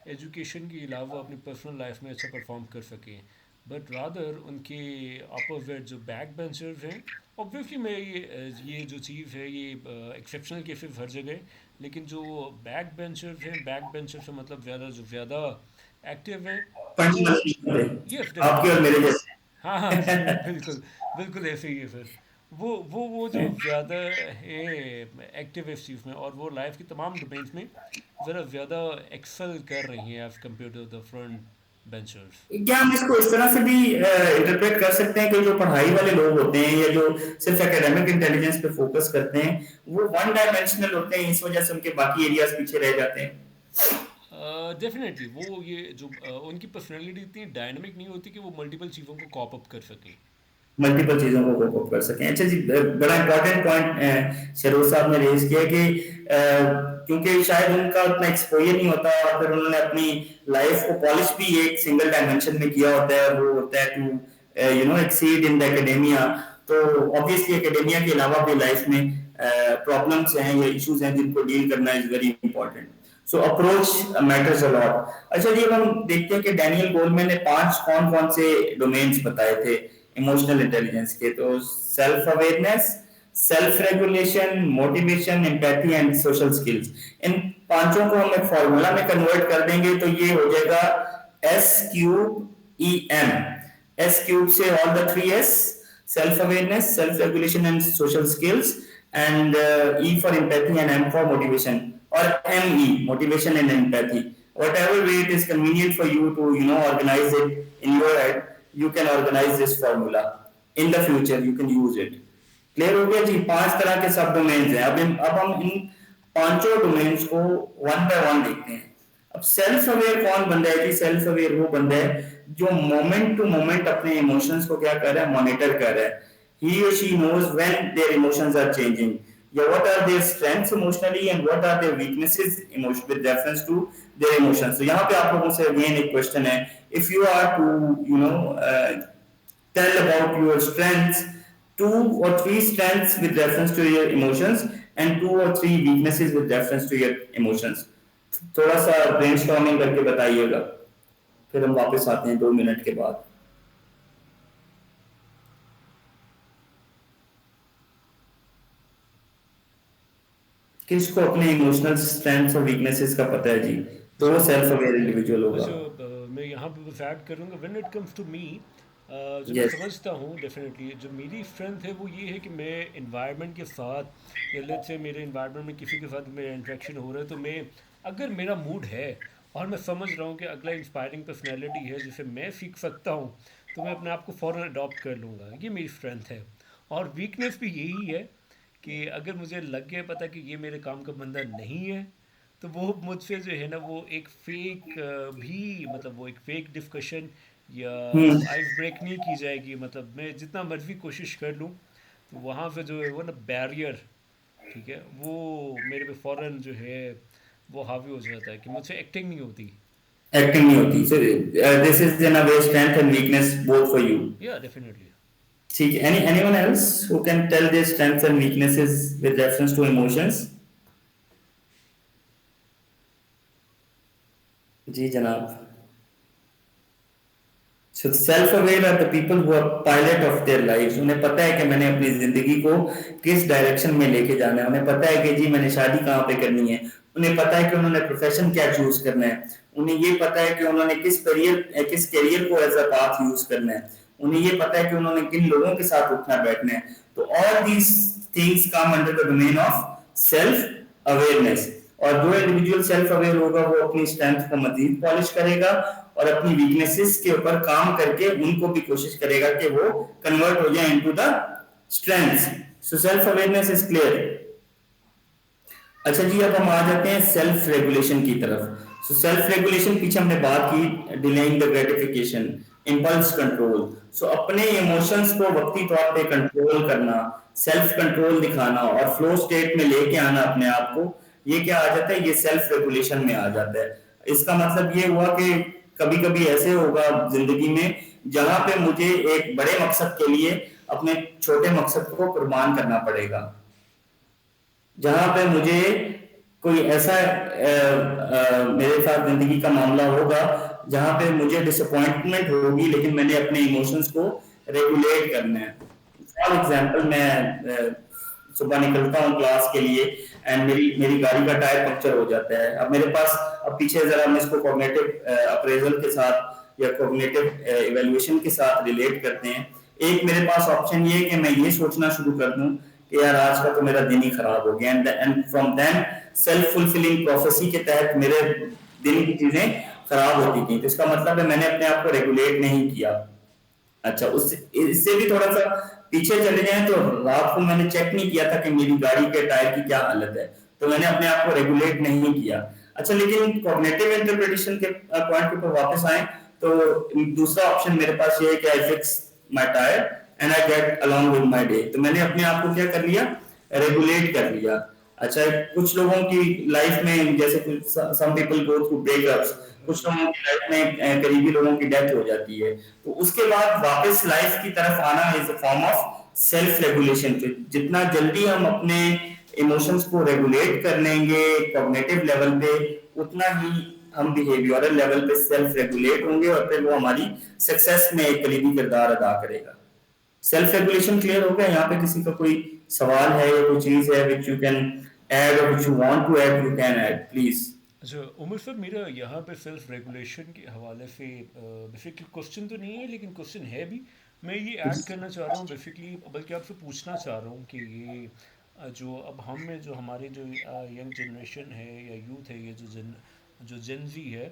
एजुकेशन के अलावा अपनी पर्सनल लाइफ में अच्छा परफॉर्म कर सकें। बट रादर उनके अपोजिट जो बैक बेंचर्स हैं, ऑब्वियसली मैं ये जो चीज़ है ये एक्सेप्शनल केसेस हर जगह, लेकिन जो बैक बेंचर्स हैं, बैक बेंचर से मतलब ज़्यादा जो ज़्यादा एक्टिव हैं वो, यस आपके और डेफिनेटली, मेरे जैसे। हाँ हाँ बिल्कुल, बिल्कुल ऐसे ही है सर। वो जो ज़्यादा है एक्टिव इस चीज़ में, और वो लाइफ की तमाम डोमेन्स में ज़रा ज़्यादा एक्सेल कर रही हैं as compare to the front benchers. क्या हम इसको इस तरह से भी इंटरप्रेट कर सकते हैं कि जो पढ़ाई वाले लोग होते हैं या जो सिर्फ एकेडमिक इंटेलिजेंस पे फोकस करते हैं, वो वन डायमेंशनल होते हैं, इस वजह से उनके बाकी एरियाज पीछे रह जाते हैं? डेफिनेटली वो ये जो उनकी पर्सनैलिटी इतनी डायनामिक नहीं होती कि वो मल्टीपल चीज़ों को कॉप अप कर सकें। मल्टीपल चीजों को कोप अप कर सकें। अच्छा जी, बड़ा इंपॉर्टेंट पॉइंट शरोज साहब ने रेज किया कि क्योंकि शायद उनका उतना एक्सपोजर नहीं होता और फिर उन्होंने अपनी लाइफ को पॉलिश भी एक सिंगल डायमेंशन में किया होता है, और वो होता है to exceed in the academia. तो ऑब्वियसली एकेडेमिया के अलावा भी लाइफ में प्रॉब्लम्स हैं या इश्यूज हैं जिनको डील करना is very important. So approach matters a lot. अच्छा जी, अब हम देखते हैं कि डैनियल गोलमैन ने 5 कौन कौन से डोमेन्स बताए थे इमोशनल इंटेलिजेंस के। तो self awareness, self regulation, motivation, empathy and social skills. इन पांचों को हम एक फॉर्मूला में कन्वर्ट कर देंगे तो ये हो जाएगा SQEM। एस क्यूब से all the 3 S, self awareness, self regulation and social skills, and E for empathy and M for motivation, or ME, motivation and empathy. Whatever way it is convenient for you to organize it in your head, you can organize this formula. In the future you can use it. Clear हो गया जी? 5 तरह के सब domains हैं। अब हम इन पांचों domains को वन बाय वन देखते हैं। अब सेल्फ अवेयर कौन बंदा है जी? सेल्फ अवेयर वो बंदा है जो मोमेंट टू मोमेंट अपने इमोशंस को क्या कर रहा है? मॉनिटर कर रहा है। He or she knows when their emotions are changing. Yeah, what are their strengths emotionally and what are their weaknesses with reference to their emotions. So यहाँ पे आप लोगों से again एक question है, if you are to tell about your strengths, 2 or 3 strengths with reference to your emotions and 2 or 3 weaknesses with reference to your emotions, थोड़ा सा brainstorming करके बताइएगा, फिर हम वापस आते हैं 2 मिनट के बाद। किसको अपने इमोशनल स्ट्रेंथ्स और वीकनेसेस का पता है जी, तो वो अच्छा सेल्फ अवेयर इंडिविजुअल होगा। अच्छा मैं यहाँ पे बस ऐड करूँगा when it comes to me, जो मैं यस। समझता हूँ डेफिनेटली जो मेरी स्ट्रेंथ है वो ये है कि मैं इन्वायरमेंट के साथ या लेट्स से मेरे इन्वायरमेंट में किसी के साथ मेरा इंटरेक्शन हो रहा है तो मैं अगर मेरा मूड है और मैं समझ रहा हूँ कि अगला इंस्पायरिंग पर्सनैलिटी है जिसे मैं सीख सकता हूँ तो मैं अपने आप को फ़ौरन अडॉप्ट कर लूँगा, ये मेरी स्ट्रेंथ है। और वीकनेस भी यही है कि अगर मुझे लग गया पता कि ये मेरे काम का बंदा नहीं है तो वो मुझसे जो है ना वो एक फेक भी मतलब वो एक फेक डिस्कशन या हम्म। आइस ब्रेक नहीं की जाएगी, मतलब मैं जितना मर्जी कोशिश कर लूँ तो वहाँ पे जो है वो ना बैरियर, ठीक है, वो मेरे पे फ़ौरन जो है वो हावी हो जाता है कि मुझसे एक्टिंग नहीं होती। एक्टिंग नहीं होती, so this is in a way strength and weakness both for you. या डेफिनेटली। ठीक है, anyone else who can tell their strengths and weaknesses with reference to emotions? जी जनाब। So self-aware are the people who are pilot of their lives. उन्हें पता है कि मैंने अपनी जिंदगी को किस डायरेक्शन में लेके जाना है, उन्हें पता है कि जी मैंने शादी कहाँ पे करनी है, उन्हें पता है कि उन्होंने प्रोफेशन क्या चूज करना है, उन्हें ये पता है कि उन्होंने किस करियर को एज अ पाथ यूज करना है, उन्हें ये पता है कि उन्होंने किन लोगों के साथ उठना बैठना है। तो all these things come under the domain of self awareness. और जो इंडिविजुअल सेल्फ अवेयर होगा वो अपनी स्ट्रेंथ को मजीद पॉलिश करेगा और अपनी वीकनेसेस के ऊपर काम करके उनको भी कोशिश करेगा कि वो कन्वर्ट हो जाए into the strengths. So self awareness is clear. अच्छा जी, अब हम आ जाते हैं सेल्फ रेगुलेशन की तरफ। सो सेल्फ रेगुलेशन पीछे हमने बात की, delaying the gratification, impulse control. So अपने इमोशंस को वक्ती तौर पे कंट्रोल करना, सेल्फ कंट्रोल दिखाना और फ्लो स्टेट में लेके आना अपने आप को, ये क्या आ जाता है, ये सेल्फ रेगुलेशन में आ जाता है। इसका मतलब ये हुआ कि कभी कभी ऐसे होगा जिंदगी में जहां पे मुझे एक बड़े मकसद के लिए अपने छोटे मकसद को कुर्बान करना पड़ेगा, जहां पे मुझे कोई ऐसा मेरे साथ जिंदगी का मामला होगा जहां पे मुझे डिसअपॉइंटमेंट होगी लेकिन मैंने अपने इमोशंस को रेगुलेट करना है। फॉर एग्जांपल मैं सुबह निकलता हूँ क्लास के लिए एंड मेरी मेरी गाड़ी का टायर पंक्चर हो जाता है। अब मेरे पास, अब पीछे जरा हम इसको कॉग्निटिव अप्रेजल के साथ या कॉग्निटिव इवैल्यूएशन के साथ रिलेट करते हैं। एक मेरे पास ऑप्शन ये है कि मैं ये सोचना शुरू कर दूं कि यार आज का तो मेरा दिन ही खराब हो गया, and from then self fulfilling prophecy के तहत मेरे दिन की चीजें खराब होती थी, तो इसका मतलब है मैंने अपने आप को रेगुलेट नहीं किया। अच्छा, उससे इससे भी थोड़ा सा पीछे चले जाएं तो रात को मैंने चेक नहीं किया था कि मेरी गाड़ी के टायर की क्या हालत है, तो मैंने अपने आप को रेगुलेट नहीं किया। अच्छा, लेकिन कॉग्निटिव इंटरप्रिटेशन के पॉइंट के ऊपर वापस आए तो दूसरा ऑप्शन मेरे पास ये है कि I fix my tyre and I get along with my day. तो मैंने अपने आप को क्या कर लिया, रेगुलेट कर लिया। अच्छा, कुछ लोगों की लाइफ में जैसे some people go through breakups, कुछ लोगों की लाइफ में करीबी लोगों की डेथ हो जाती है, तो उसके बाद वापस लाइफ की तरफ आना is a form of self regulation. जितना जल्दी हम अपने इमोशंस को रेगुलेट कर लेंगे कॉग्निटिव लेवल पे, उतना ही हम बिहेवियरल लेवल पे सेल्फ रेगुलेट होंगे और फिर वो हमारी सक्सेस में एक कलीदी किरदार अदा करेगा। सेल्फ रेगुलेशन क्लियर हो गया? यहाँ पे किसी का कोई सवाल है या कोई चीज है विच यू कैन ऐड और which you want to add, you can add please. अच्छा उमर सर, मेरा यहाँ पे सेल्फ रेगुलेशन के हवाले से बेसिकली क्वेश्चन तो नहीं है लेकिन क्वेश्चन है भी। मैं ये ऐड करना चाह रहा हूँ बेसिकली, बल्कि आपसे पूछना चाह रहा हूँ कि ये जो अब हम में जो हमारी जो यंग जनरेशन है या यूथ है, ये जो जेनजी है,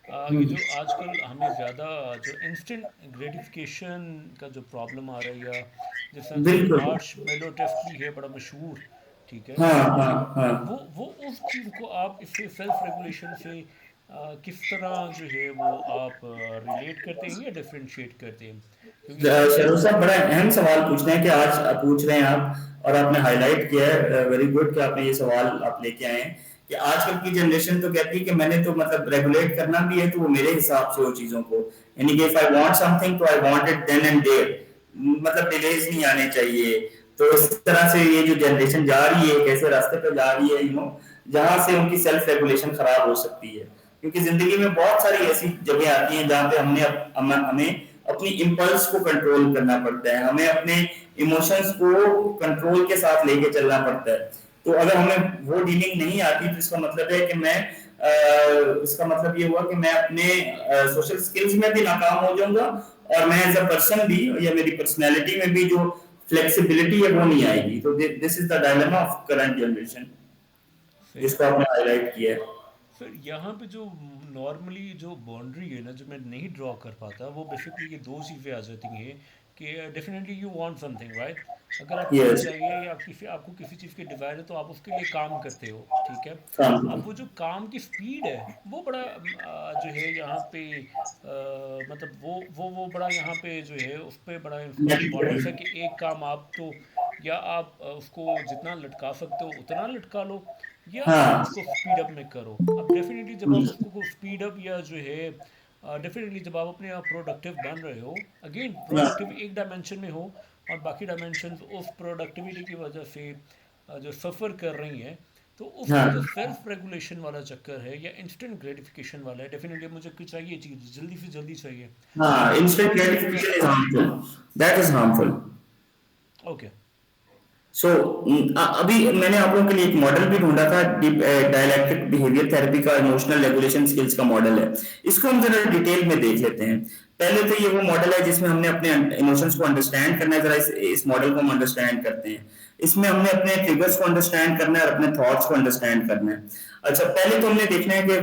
ये जो आजकल हमें ज़्यादा जो इंस्टेंट ग्रेटिफिकेशन का जो प्रॉब्लम आ रहा है, या जिस तरह से बिल्कुल। मार्श मेलो टेस्ट भी है बड़ा मशहूर, ठीक है, हाँ हाँ कि हाँ। वो उस चीज़ को आप इससे सेल्फ रेगुलेशन से किस तरह जो है वो आप रिलेट करते हैं या डिफरेंशिएट करते हैं, क्योंकि जैसे शरों साहब, बड़ा अहम सवाल पूछ रहे हैं कि आज पूछ रहे हैं आप, और आपने हाईलाइट किया है, वेरी गुड कि आपने ये सवाल आप लेके आए हैं कि आजकल की जनरेशन तो कहती है कि मैंने तो मतलब रेगुलेट करना भी है तो वो मेरे हिसाब से हो चीजों को, यानी कि इफ आई वांट समथिंग तो I want it then and there, मतलब डिलेज नहीं आने चाहिए। तो इस तरह से ये जो जनरेशन जा रही है एक ऐसे रास्ते पे जा रही है, जहां से उनकी सेल्फ रेगुलेशन खराब हो सकती है, क्योंकि जिंदगी में बहुत सारी ऐसी जगह आती हैं जहां पे हमें अपनी इम्पल्स को कंट्रोल करना पड़ता है, हमें अपने इमोशंस को कंट्रोल के साथ लेके चलना पड़ता है। तो अगर हमें वो डीलिंग नहीं आती तो इसका मतलब है कि मैं इसका मतलब ये हुआ कि मैं अपने सोशल स्किल्स में भी नाकाम हो जाऊंगा, और मैं एज अ पर्सन भी, या मेरी पर्सनैलिटी में भी जो फ्लेक्सिबिलिटी है वो नहीं आएगी। तो this is the dilemma of current generation, सही। जिसको आपने हाईलाइट किया है। फिर यहाँ पे जो नॉर्मली जो बाउंड्री है ना, जो मैं नहीं ड्रॉ कर पाता, वो बेसिकली ये दो चीज़ें आ जाती हैं कि definitely you want something, right? अगर आपको कुछ यस। चाहिए या आपको किसी चीज़ की डिज़ायर है तो आप उसके लिए काम करते हो, ठीक है? अब वो जो काम की स्पीड है वो बड़ा जो है यहाँ पे मतलब वो बड़ा यहाँ पे जो है उस पर बड़ा इम्पोर्टेंस है कि एक काम आप तो या आप उसको जितना लटका सकते हो उतना लटका लो, या आप हाँ। उसको स्पीड अप में करो। अब डेफिनेटली जब आप उसको स्पीड अप या जो है डेफिनेटली जब आप अपने आप प्रोडक्टिव बन रहे हो, अगेन प्रोडक्टिव एक डायमेंशन में हो और बाकी डायमेंशन उस प्रोडक्टिविटी की वजह से जो सफ़र कर रही हैं, तो उसमें जो हाँ। सेल्फ रेगुलेशन वाला चक्कर है या इंस्टेंट ग्रेटिफिकेशन वाला है, डेफिनेटली मुझे कुछ चाहिए चीज़ जल्दी से जल्दी चाहिए, हाँ, तो instant उस चीज़ का gratification is harmful. That is harmful. Okay. So अभी मैंने आप लोगों के लिए एक मॉडल भी ढूंढा था, डायलैक्टिक बिहेवियर थेरेपी का, इमोशनल रेगुलेशन स्किल्स का मॉडल है। इसको हम जरा डिटेल में देख लेते हैं। पहले तो ये वो मॉडल है जिसमें हमने अपने इमोशंस को अंडरस्टैंड करना है। जरा इस मॉडल को हम अंडरस्टैंड करते हैं। इसमें हमने अपने ट्रिगर्स को अंडरस्टैंड करना है और अपने थॉट्स को अंडरस्टैंड करना है। अच्छा, पहले तो हमने देखना है कि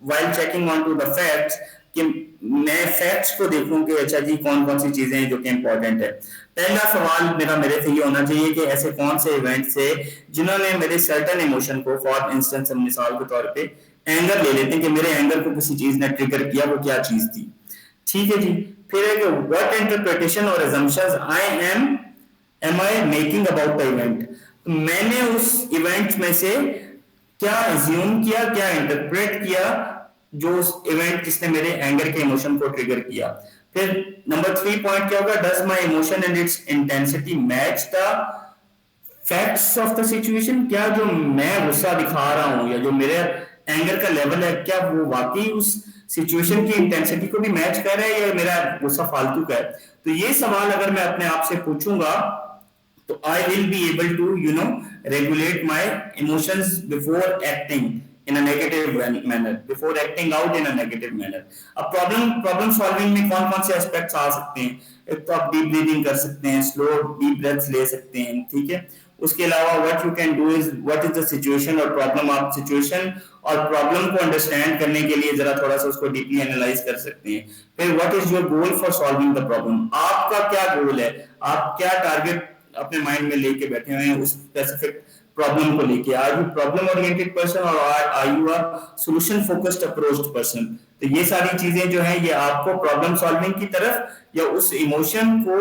while checking on to the facts, कि मैं फैक्ट्स को देखूं कि अच्छा जी कौन कौन सी चीजें हैं जो कि इंपॉर्टेंट है। पहला सवाल मेरा मेरे से ये होना चाहिए कि ऐसे कौन से इवेंट्स है जिन्होंने मेरे सर्टेन इमोशन को, फॉर इंस्टेंस हम मिसाल के तौर पे एंगर ले लेते हैं कि मेरे एंगर को किसी चीज ने ट्रिगर किया, वो क्या चीज थी। ठीक है जी। फिर है कि व्हाट इंटरप्रिटेशन और assumptions am I making about the event, मैंने उस इवेंट में से क्या अज्यूम किया, क्या इंटरप्रेट किया, जो उस इवेंट जिसने मेरे एंगर के इमोशन को ट्रिगर किया। फिर नंबर 3 पॉइंट क्या होगा, does my emotion and it's intensity match the facts of the situation, क्या जो मैं गुस्सा दिखा रहा हूं या जो मेरे एंगर का लेवल है, क्या वो वाकई उस सिचुएशन की इंटेंसिटी को भी मैच कर रहा है या मेरा गुस्सा फालतू का है। तो ये सवाल अगर मैं अपने आप से पूछूंगा तो I will be able to regulate my emotions before acting in a negative manner, before acting out in a negative manner. अब प्रॉब्लम सॉल्विंग में कौन कौन से एस्पेक्ट्स आ सकते हैं। एक तो आप डीप ब्रीदिंग कर सकते हैं, स्लो डीप ब्रेथ्स ले सकते हैं, ठीक है। उसके अलावा what you can do is, what is the situation और प्रॉब्लम, आप सिचुएशन और प्रॉब्लम को अंडरस्टैंड करने के लिए जरा थोड़ा सा उसको डीपली एनालाइज कर सकते हैं। फिर what is your goal for solving the problem, आपका क्या गोल है, आप क्या टारगेट अपने माइंड में लेके बैठे हुए हैं उस स्पेसिफिक प्रॉब्लम को लेके। Are you problem oriented person और are you a solution focused approach person. तो ये सारी चीजें जो है ये आपको प्रॉब्लम सॉल्विंग की तरफ या उस इमोशन को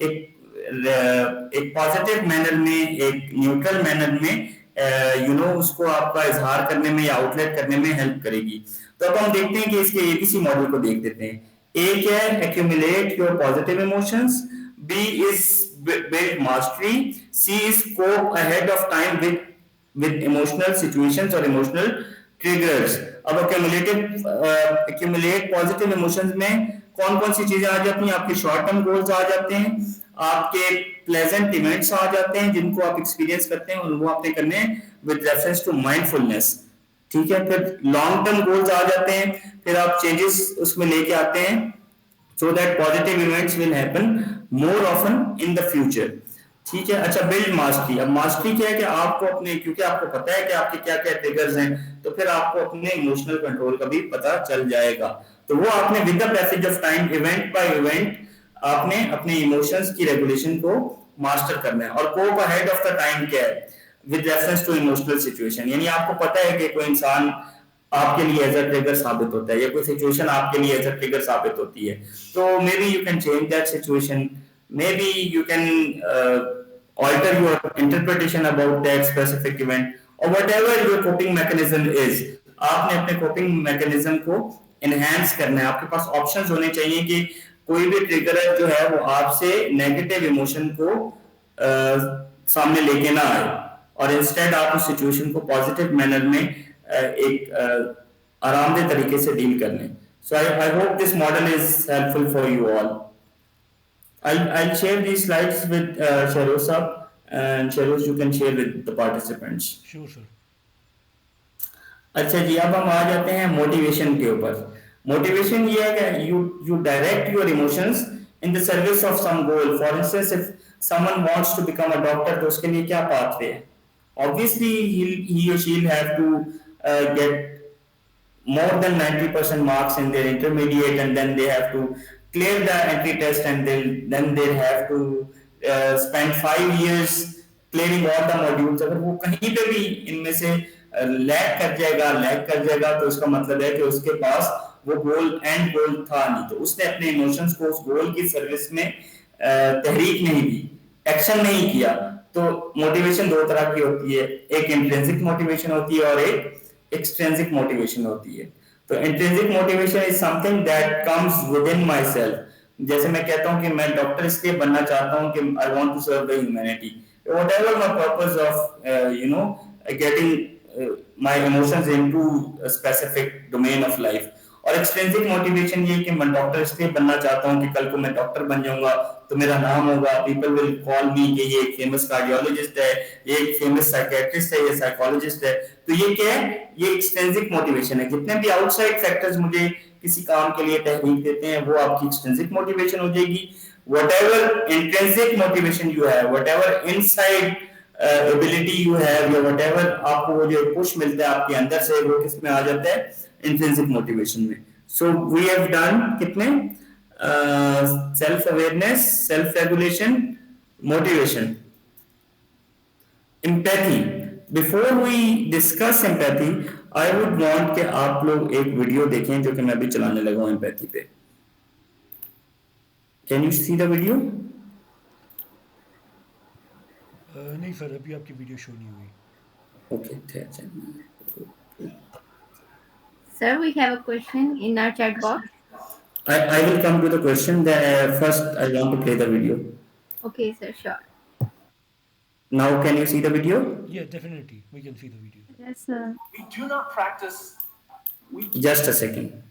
एक एक पॉजिटिव मैनर में, एक न्यूट्रल मैनर में उसको आपका इजहार करने में या आउटलेट करने में हेल्प करेगी। तो अब हम देखते हैं कि इसके एबीसी मॉडल को देख देते हैं। ए क्या है, accumulate your positive emotions. B is build mastery. C is cope ahead of time with emotional situations or emotional triggers. अब accumulate positive emotions में कौन कौन सी चीजें आ जाती हैं, आपके शॉर्ट टर्म गोल्स आ जाते हैं, आपके प्लेजेंट इवेंट्स आ जाते हैं जिनको आप एक्सपीरियंस करते हैं और वो आपने करने हैं विद रेफरेंस टू माइंडफुलनेस, ठीक है। फिर लॉन्ग टर्म गोल्स आ जाते हैं, फिर आप चेंजेस उसमें लेके आते हैं so that positive events will happen more often in the future, ठीक है। अच्छा, बिल्ड मास्टरी। अब मास्टरी क्या है कि आपको अपने, क्योंकि आपको पता है कि आपके क्या क्या ट्रिगर्स हैं, तो फिर आपको अपने इमोशनल कंट्रोल का भी पता चल जाएगा। तो वो आपने with the passage of time, event bye event, आपने अपने इमोशंस की रेगुलेशन को मास्टर करना है। और cope ahead of the time क्या है, with reference to emotional situation, यानी आपको पता है कि कोई इंसान आपके लिए एज अ ट्रिगर साबित होता है या कोई सिचुएशन आपके लिए एज अ ट्रिगर साबित होती है, तो may be you can change that situation, may be you can alter your interpretation about that specific event or whatever your coping mechanism is। आपने अपने coping mechanism को enhance करना है। आपके पास ऑप्शंस होने चाहिए कि कोई भी ट्रिगर जो है वो आपसे नेगेटिव इमोशन को सामने लेके ना आए और इंस्टेड आप उस सिचुएशन को पॉजिटिव मैनर में एक आरामदेह तरीके से डील कर लें। So I hope this model is helpful for you all. I'll share these slides with Shahrukh sir and Shailesh, you can share with the participants. Sure sir. अच्छा जी, अब हम आ जाते हैं मोटिवेशन के ऊपर। मोटिवेशन ये है कि you direct your emotions in the service of some goal. For instance, if someone wants to become a doctor, तो उसके लिए क्या पाथवे है? ऑब्वियसली ही और she will have to get more than 90% marks in their intermediate, and then they have to clear the entry test, and then they have to spend 5 years clearing all the modules। अगर वो कहीं पे भी इनमें से lag कर जाएगा तो उसका मतलब है कि उसके पास वो गोल एंड गोल था नहीं, तो उसने अपने इमोशंस को उस गोल की सर्विस में तहरीक नहीं दी, एक्शन नहीं किया। तो मोटिवेशन दो तरह की होती है, एक इंट्रिंसिक मोटिवेशन होती है और एक एक्सट्रिंसिक मोटिवेशन होती है। तो intrinsic motivation is something that comes with in my self. जैसे मैं कहता हूँ कि मैं डॉक्टर इसलिए बनना चाहता हूँ कि I want to serve the humanity, whatever my purpose of getting my emotions into a specific domain of life. और एक्सट्रिंसिक मोटिवेशन ये कि मैं डॉक्टर इसलिए बनना चाहता हूँ कि कल को मैं डॉक्टर बन जाऊंगा तो मेरा नाम होगा, पीपल विल कॉल मी कि ये एक फेमस कार्डियोलॉजिस्ट है, ये एक फेमस साइकियाट्रिस्ट है, ये साइकोलॉजिस्ट है। तो ये क्या है? ये एक्सट्रिंसिक मोटिवेशन है। जितने भी आउटसाइड फैक्टर्स मुझे किसी काम के लिए तहरीक देते हैं वो आपकी एक्सट्रिंसिक मोटिवेशन हो जाएगी। Whatever intrinsic motivation you have, whatever inside ability you have, या व्हाटएवर आपको वो जो पुश मिलता है आपके अंदर से, वो किस में आ जाता है? इंट्रिंसिक मोटिवेशन में। सो वी हैव डन कितने? Self awareness, self regulation, motivation, empathy. Before we discuss empathy, I would want कि आप लोग एक वीडियो देखें जो कि मैं अभी चलाने लगा हूं एम्पैथी पे। Can you see the video? नहीं सर, अभी आपकी वीडियो शो नहीं हुई। Okay, Sir, we have a question in our chat box. I will come to the question. First, I want to play the video. Okay, sir, sure. Now, can you see the video? Yeah, definitely, we can see the video. Yes, sir. We do not practice. Just a second.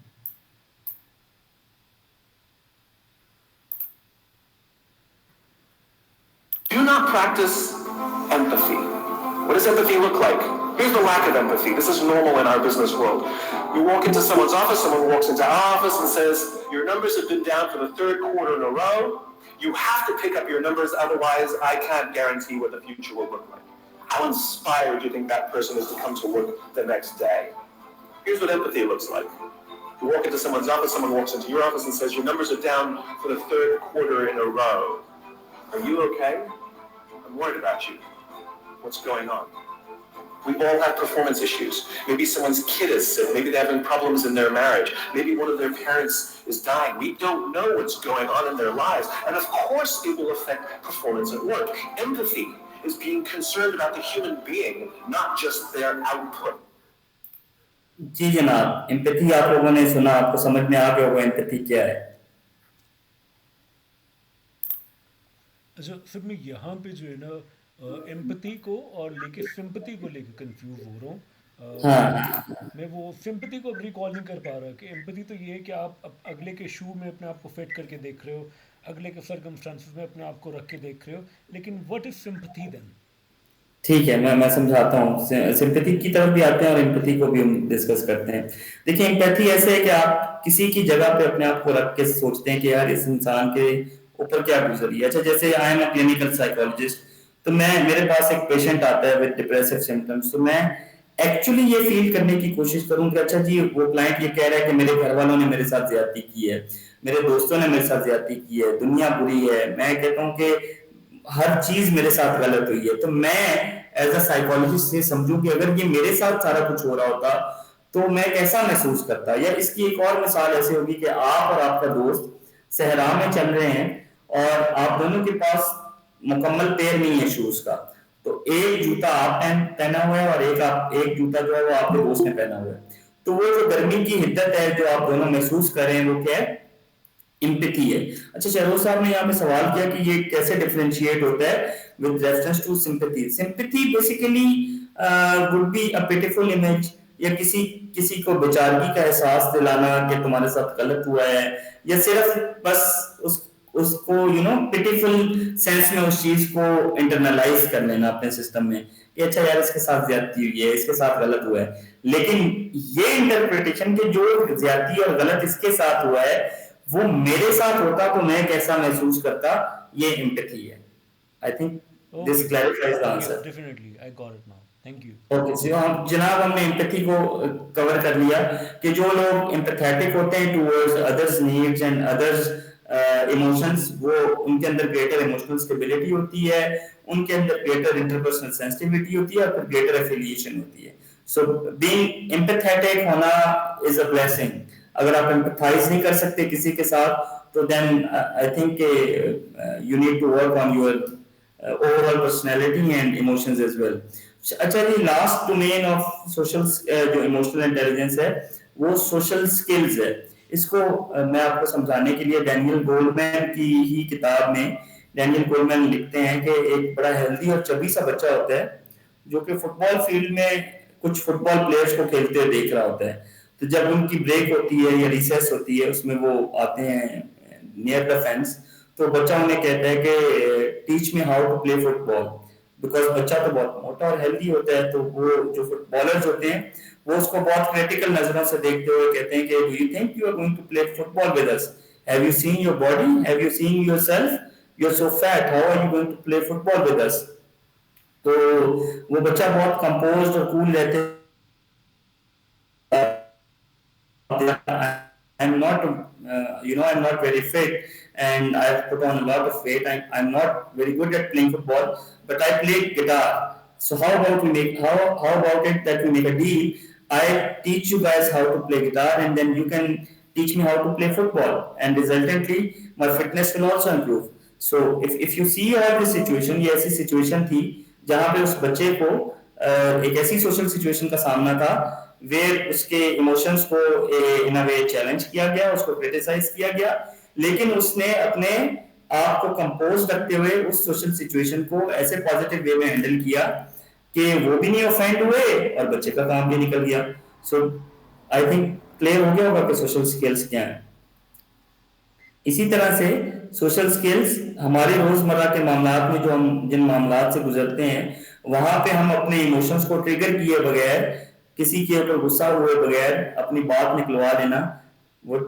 Do not practice empathy. What does empathy look like? Here's the lack of empathy. This is normal in our business world. You walk into someone's office, someone walks into our office and says, your numbers have been down for the third quarter in a row. You have to pick up your numbers, otherwise I can't guarantee what the future will look like. How inspired do you think that person is to come to work the next day? Here's what empathy looks like. You walk into someone's office, someone walks into your office and says, your numbers are down for the third quarter in a row. Are you okay? I'm worried about you. What's going on? We all have performance issues. Maybe someone's kid is sick. Maybe they're having problems in their marriage. Maybe one of their parents is dying. We don't know what's going on in their lives. And of course it will affect performance at work. Empathy is being concerned about the human being, not just their output. जी जनाब, empathy आप लोगों ने सुना, आपको समझ में आ गया होगा एम्पैथी क्या है? अच्छा सर, मैं यहाँ पे जो है ना एम्पैथी को और लेके सिंपैथी को लेके कंफ्यूज हो रहा हूँ। हाँ, मैं वो सिंपैथी को रिकॉल नहीं कर पा रहा कि एम्पैथी तो ये है कि आप अगले के शू में अपने आप को फिट करके देख रहे हो, अगले के सर्कमस्टांसेस में अपने आप को रख के देख रहे हो, लेकिन व्हाट इज सिंपैथी देन? ठीक है, मैं समझाता हूँ। सिंपैथी की तरफ भी आते हैं और एम्पैथी को भी हम डिस्कस करते हैं। देखिए, एम्पैथी ऐसे है कि आप किसी की जगह पे अपने आप को रख के सोचते हैं कि यार इस इंसान के ऊपर क्या गुजरी है। अच्छा, जैसे I am a clinical psychologist, तो मेरे पास एक पेशेंट आता है विद डिप्रेसिव सिम्टम्स, तो मैं एक्चुअली ये फील करने की कोशिश करूं कि अच्छा जी, वो क्लाइंट ये कह रहा है कि मेरे घर वालों ने मेरे साथ ज्यादती की है, मेरे दोस्तों ने मेरे साथ ज्यादती की है, दुनिया बुरी है, मैं कहता हूं कि हर चीज मेरे साथ गलत हुई है। तो मैं एज अ साइकोलॉजिस्ट ये समझूं कि अगर ये मेरे साथ सारा कुछ हो रहा होता तो मैं कैसा महसूस करता। या इसकी एक और मिसाल ऐसे होगी कि आप और आपका दोस्त सहरा में चल रहे हैं और आप दोनों के पास मुकम्मल पेयर नहीं है शूज का, तो एक जूता आप पहना हुआ है और एक जूता जो है वो आपके दोस्त ने पहना हुआ है। तो वो जो गर्मी की हिद्दत है जो आप दोनों महसूस कर रहे हैं वो क्या है? एम्पैथी है। अच्छा, शहरोज साहब ने यहाँ पे सवाल किया कि ये कैसे डिफरेंशिएट होता है with reference to sympathy. Sympathy basically would be a pitiful image, या किसी को बेचारगी का एहसास दिलाना कि तुम्हारे साथ गलत हुआ है, या सिर्फ बस उसको पिटीफुल सेंस में उस चीज को इंटरनलाइज कर लेना अपने सिस्टम में कि अच्छा यार इसके साथ ज्यादती हुई है, इसके साथ गलत हुआ है। लेकिन ये इंटरप्रिटेशन के जो ज्यादती और गलत इसके साथ हुआ है वो मेरे साथ होता तो मैं कैसा महसूस करता, ये एम्पैथी है। I think this Okay. Clarifies the Yes, answer. definitely. I got it now. Thank you. Okay so हम जनाब हमने एम्पैथी को कवर कर लिया कि जो लोग एम्पैथेटिक होते हैं towards others needs and others emotions, वो उनके अंदर ग्रेटर इमोशनल स्टेबिलिटी होती है, उनके अंदर ग्रेटर इंटरपर्सनल सेंसिटिविटी होती है और फिर ग्रेटर एफिलिएशन होती है। सो बीइंग एम्पैथेटिक होना इज अ ब्लेसिंग। अगर आप एम्पैथाइज नहीं कर सकते किसी के साथ तो then I think you need to work on your overall personality and emotions as well. अच्छा जी, लास्ट डोमेन ऑफ सोशल जो इमोशनल इंटेलिजेंस है वो सोशल स्किल्स है। इसको मैं आपको समझाने के लिए डैनियल गोल्डमैन की ही किताब में डैनियल गोल्डमैन लिखते हैं कि एक बड़ा हेल्दी और चबी सा बच्चा होता है जो कि फुटबॉल फील्ड में कुछ फुटबॉल प्लेयर्स को खेलते हुए देख रहा होता है। तो जब उनकी ब्रेक होती है या रिसेस होती है उसमें वो आते हैं नियर द फेंस, तो बच्चा उन्हें कहता है कि teach me how to play football. Because बच्चा तो बहुत मोटा और हेल्दी होता है, तो वो जो फुटबॉलर्स होते हैं वो उसको बहुत क्रिटिकल नजरों से देखते हुए कहते हैं कि do you think you are going to play football with us, have you seen your body, have you seen yourself, you are so fat, how are you going to play football with us. तो वो बच्चा बहुत composed और cool रहते हैं। I'm not, I'm not very fit, and I've put on a lot of weight. I'm not very good at playing football, but I play guitar. So how about it that we make a deal? I teach you guys how to play guitar, and then you can teach me how to play football, and resultantly my fitness will also improve. So if you see all this situation, ये ऐसी situation थी जहाँ पे उस बच्चे को एक ऐसी सोशल सिचुएशन का सामना था वेयर उसके इमोशंस को इन अ वे चैलेंज किया गया, उसको क्रिटिसाइज किया गया, लेकिन उसने अपने आप को कंपोज रखते हुए उस सोशल सिचुएशन को ऐसे पॉजिटिव वे में हैंडल किया कि वो भी नहीं ऑफेंड हुए और बच्चे का काम भी निकल गया। सो आई थिंक क्लियर हो गया होगा कि सोशल स्किल्स क्या है। इसी तरह से सोशल स्किल्स हमारे रोजमर्रा के मामलात में जो हम जिन मामलात से गुजरते हैं वहां पे हम अपने इमोशंस को ट्रिगर किए बगैर, किसी के ऊपर गुस्सा हुए बगैर अपनी बात निकलवा देना would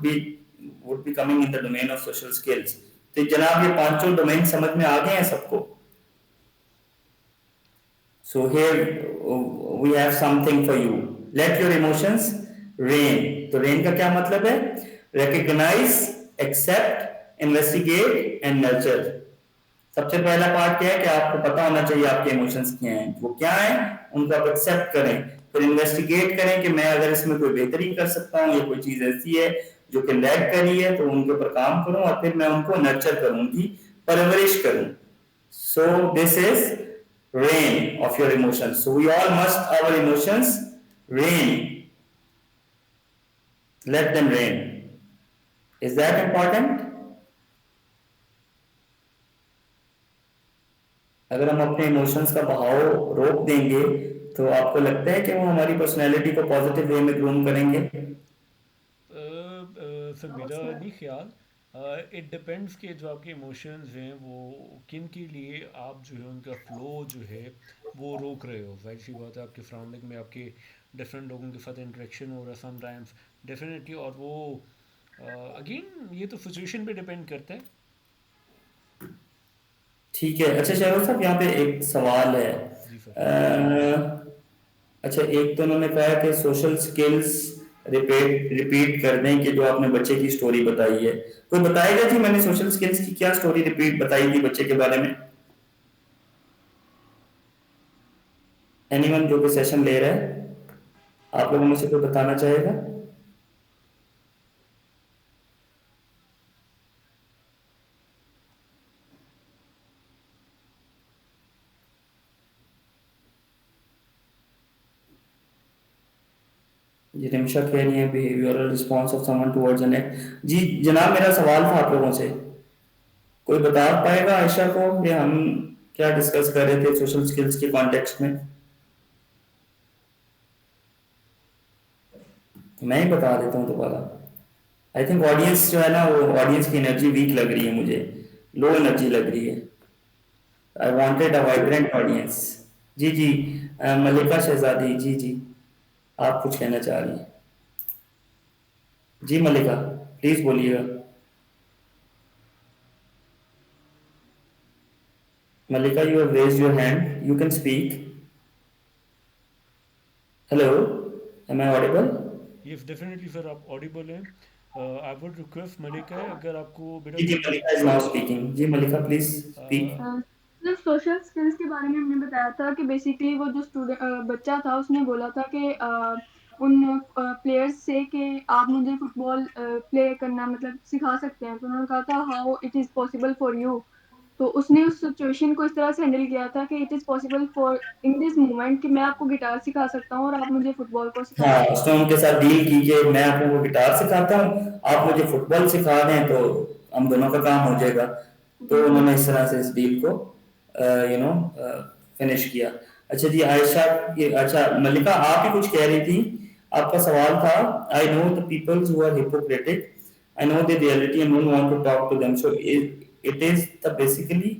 be coming in the domain of social skills। तो जनाब ये पांचों डोमेन समझ में आ गए हैं सबको। So here we have something for you, let your emotions reign। तो reign का क्या मतलब है? recognize, accept, investigate and nurture। सबसे पहला पार्ट क्या है कि आपको पता होना चाहिए आपके इमोशंस क्या हैं, वो क्या हैं, उनको आप एक्सेप्ट करें, फिर इन्वेस्टिगेट करें कि मैं अगर इसमें कोई बेहतरी कर सकता हूँ या कोई चीज ऐसी है जो कि लैग करी है तो उनके ऊपर काम करूं और फिर मैं उनको नर्चर करूं, उनकी परवरिश करूं। So this is rein of your emotions. So we all must our emotions rein, let them rein. Is that important? अगर हम अपने इमोशंस का बहाव रोक देंगे तो आपको लगता है कि वो हमारी पर्सनैलिटी को पॉजिटिव वे में ग्रूम करेंगे? सर मेरा नहीं ख्याल। इट डिपेंड्स कि जो आपके इमोशंस हैं वो किन के लिए आप जो है उनका फ्लो जो है वो रोक रहे हो। जाहिर सी बात है आपके सराउंडिंग में आपके डिफरेंट लोगों के साथ इंटरेक्शन हो रहा है समटाइम्स डेफिनेटली, और वो अगेन ये तो सिचुएशन पे डिपेंड करता है। ठीक है। अच्छा शहरों साहब यहाँ पे एक सवाल है। जी सर। अच्छा एक तो उन्होंने कहा कि सोशल स्किल्स रिपीट कर दें कि जो आपने बच्चे की स्टोरी बताई है, कोई बताएगा जी मैंने सोशल स्किल्स की क्या स्टोरी रिपीट बताई थी बच्चे के बारे में? एनीवन जो कि सेशन ले रहा है, आप लोगों में से कोई बताना चाहेगा? जी निमिषा कह रही है behavioural response of someone towards an act. जी जनाब मेरा सवाल था आप लोगों से, कोई बता पाएगा आयशा को कि हम क्या डिस्कस कर रहे थे सोशल स्किल्स के कॉन्टेक्स्ट में? मैं ही बता देता हूँ दोबारा। आई थिंक ऑडियंस जो है ना वो ऑडियंस की एनर्जी वीक लग रही है मुझे। लो एनर्जी लग रही है। I wanted a vibrant audience. जी जी, मल्लिका शहजादी, जी जी, आप कुछ कहना चाह रही हैं? जी मल्लिका, प्लीज बोलिएगा। मल्लिका, you have raised your hand, you can speak. Hello, am I audible? Yes definitely sir, आप ऑडिबल हैं। आई वुड रिक्वेस्ट मलिका है, अगर आपको बेटा जी जी, कुछ मल्लिका is now speaking. जी मल्लिका, प्लीज स्पीक। जो सोशल स्किल्स के बारे में हमने बताया था कि बेसिकली वो जो स्टूडेंट बच्चा था उसने बोला था कि उन प्लेयर्स से कि आप मुझे फुटबॉल प्ले करना मतलब सिखा सकते हैं, तो उन्होंने कहा था how it is possible for you. तो उसने उस सिचुएशन को इस तरह से हैंडल किया था कि it is possible for in this moment कि मैं आपको गिटार सिखा सकता हूँ और आप मुझे फुटबॉल को सिखा हाँ, सकते उसने उनके साथ डील की कि मैं आपको गिटार सिखाता हूँ, आप मुझे फुटबॉल सिखा दें, तो हम दोनों का काम हो जाएगा। तो हैं। उन्होंने इस तरह से इस डील को यू नो फिनिश किया। अच्छा जी आयशा, ये अच्छा मल्लिका, आप ही कुछ कह रही थी, आपका सवाल था। I know the peoples who are hypocritic, I know the reality and don't want to talk to them. So it is the basically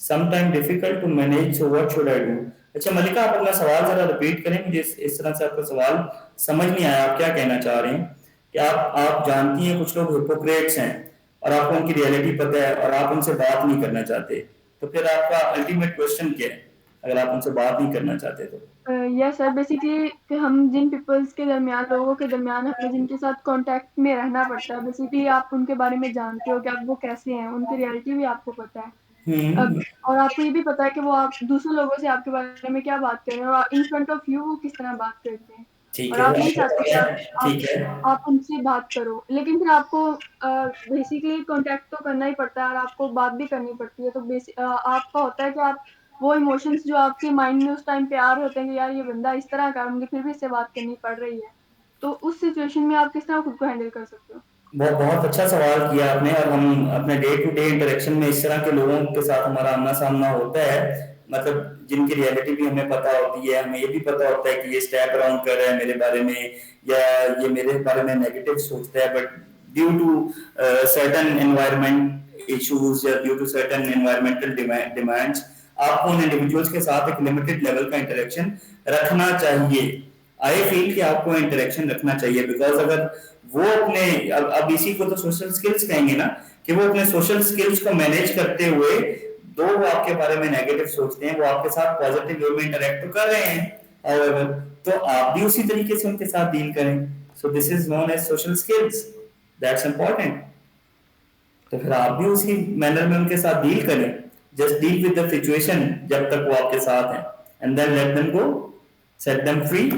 sometimes difficult to manage. So what should I do? अच्छा मल्लिका, आप अपना सवाल जरा repeat करें, मुझे इस तरह से आपका सवाल समझ नहीं आया, आप क्या कहना चाह रहे हैं? कि आप जानती हैं कुछ लोग हिपोक्रेट्स हैं और आपको उनकी रियलिटी पता है और आप उनसे बात नहीं करना चाहते, तो फिर आपका अल्टीमेट क्वेश्चन क्या है अगर आप उनसे बात नहीं करना चाहते तो? यस सर, बेसिकली कि हम जिन पीपल्स के दरमियान, लोगों के दरमियान हमें जिनके साथ कांटेक्ट में रहना पड़ता है, बेसिकली आप उनके बारे में जानते हो कि आप वो कैसे हैं, उनकी रियलिटी भी आपको पता है। अब हम्म। और आपको ये भी पता है कि वो आप दूसरे लोगों से आपके बारे में क्या बात कर रहे हैं और इन फ्रंट ऑफ यू वो किस तरह बात करते हैं, ठीक और है, आप नहीं चाहते कि आप ठीक है। आप उनसे बात करो, लेकिन फिर आपको बेसिकली कांटेक्ट तो करना ही पड़ता है और आपको बात भी करनी पड़ती है। तो आपका होता है कि आप वो इमोशंस जो आपके माइंड में उस टाइम पे आ रहे होते हैं कि यार ये बंदा इस तरह का है, मुझे फिर भी इससे बात करनी पड़ रही है, तो उस सिचुएशन में आप किस तरह खुद को हैंडल कर सकते हो? बहुत बहुत अच्छा सवाल किया आपने। और हम अपने डे टू डे इंटरेक्शन में इस तरह के लोगों के साथ हमारा आमना सामना होता है, मतलब जिनकी रियलिटी भी हमें पता होती है, हमें ये भी पता होता है कि ये स्टैप अराउंड कर रहा है मेरे बारे में या ये मेरे बारे में नेगेटिव सोचता है, but due to certain environment issues या due to certain environmental demands आपको उन इंडिविजुअल्स के साथ एक लिमिटेड लेवल का इंटरेक्शन रखना चाहिए। आई फील कि आपको इंटरेक्शन रखना चाहिए, बिकॉज अगर वो अपने अब इसी को तो सोशल स्किल्स कहेंगे ना, कि वो अपने सोशल स्किल्स को मैनेज करते हुए दो वो आपके बारे में नेगेटिव सोचते हैं, वो आपके साथ पॉजिटिव वे में इंटरेक्ट तो कर रहे हैं, however, तो आप भी उसी तरीके से उनके साथ डील करें। So this is known as social skills, that's important. तो फिर आप भी उसी मैनर में उनके साथ डील करें, just deal with the situation जब तक वो आपके साथ हैं, and then let them go, set them free.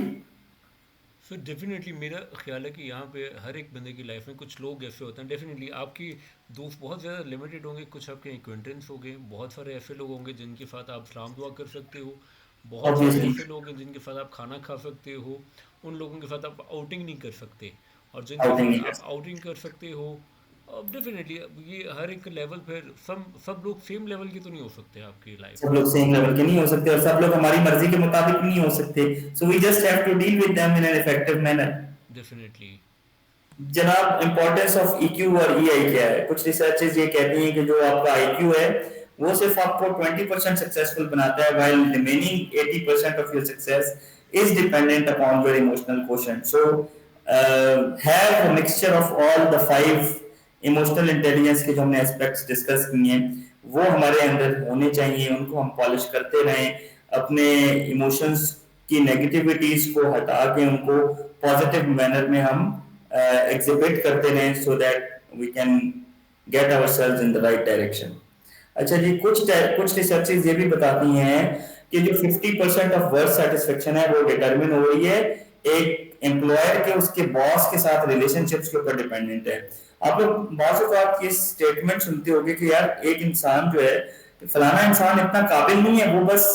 Sir definitely मेरा ख्याल है कि यहाँ पे हर एक बंदे की लाइफ में कुछ लोग ऐसे होते हैं, डेफिनेटली आपकी दोस्त बहुत ज़्यादा लिमिटेड होंगे, कुछ आपके एक्वेंटेंस होंगे, बहुत सारे ऐसे लोग होंगे जिनके साथ आप सलाम दुआ कर सकते हो, बहुत सारे ऑब्वियसली। ऐसे लोग हैं जिनके साथ आप खाना खा सकते हो, उन लोगों के साथ आप आउटिंग नहीं कर सकते, और जिनके आउटिंग साथ नहीं आप आउटिंग कर सकते हो। अब डेफिनेटली ये हर एक लेवल पर सब लोग सेम लेवल के तो नहीं हो सकते आपकी लाइफ सब में। लोग सेम लेवल के नहीं हो सकते और सब लोग हमारी मर्जी के मुताबिक नहीं हो सकते, so we just have to deal with them in an effective manner. Definitely. जनाब, इंपॉर्टेंस ऑफ ईक्यू और ईआई क्या है? कुछ रिसर्चेस ये कहती हैं कि जो आपका आईक्यू है वो सिर्फ आपको 20% सक्सेसफुल बनाता है, while remaining 80% of your success is dependent upon your emotional quotient. So have a mixture of all the 5 emotional intelligence के जो हमने एस्पेक्ट्स डिस्कस किए हैं वो हमारे अंदर होने चाहिए, उनको हम पॉलिश करते रहें, अपने इमोशंस की नेगेटिविटीज को हटा के उनको पॉजिटिव मैनर में हम एग्जिबिट करते रहें, so that we can get ourselves in the right direction. अच्छा जी, कुछ रिसर्चेस ये भी बताती हैं कि जो 50% ऑफ वर्क सेटिस्फेक्शन है वो डिटरमिन हो रही है एक एम्प्लॉयर के उसके बॉस के साथ रिलेशनशिप्स के ऊपर डिपेंडेंट है। आप लोग बहुत से बात ये स्टेटमेंट सुनते होंगे कि यार एक इंसान जो है, फलाना इंसान इतना काबिल नहीं है, वो बस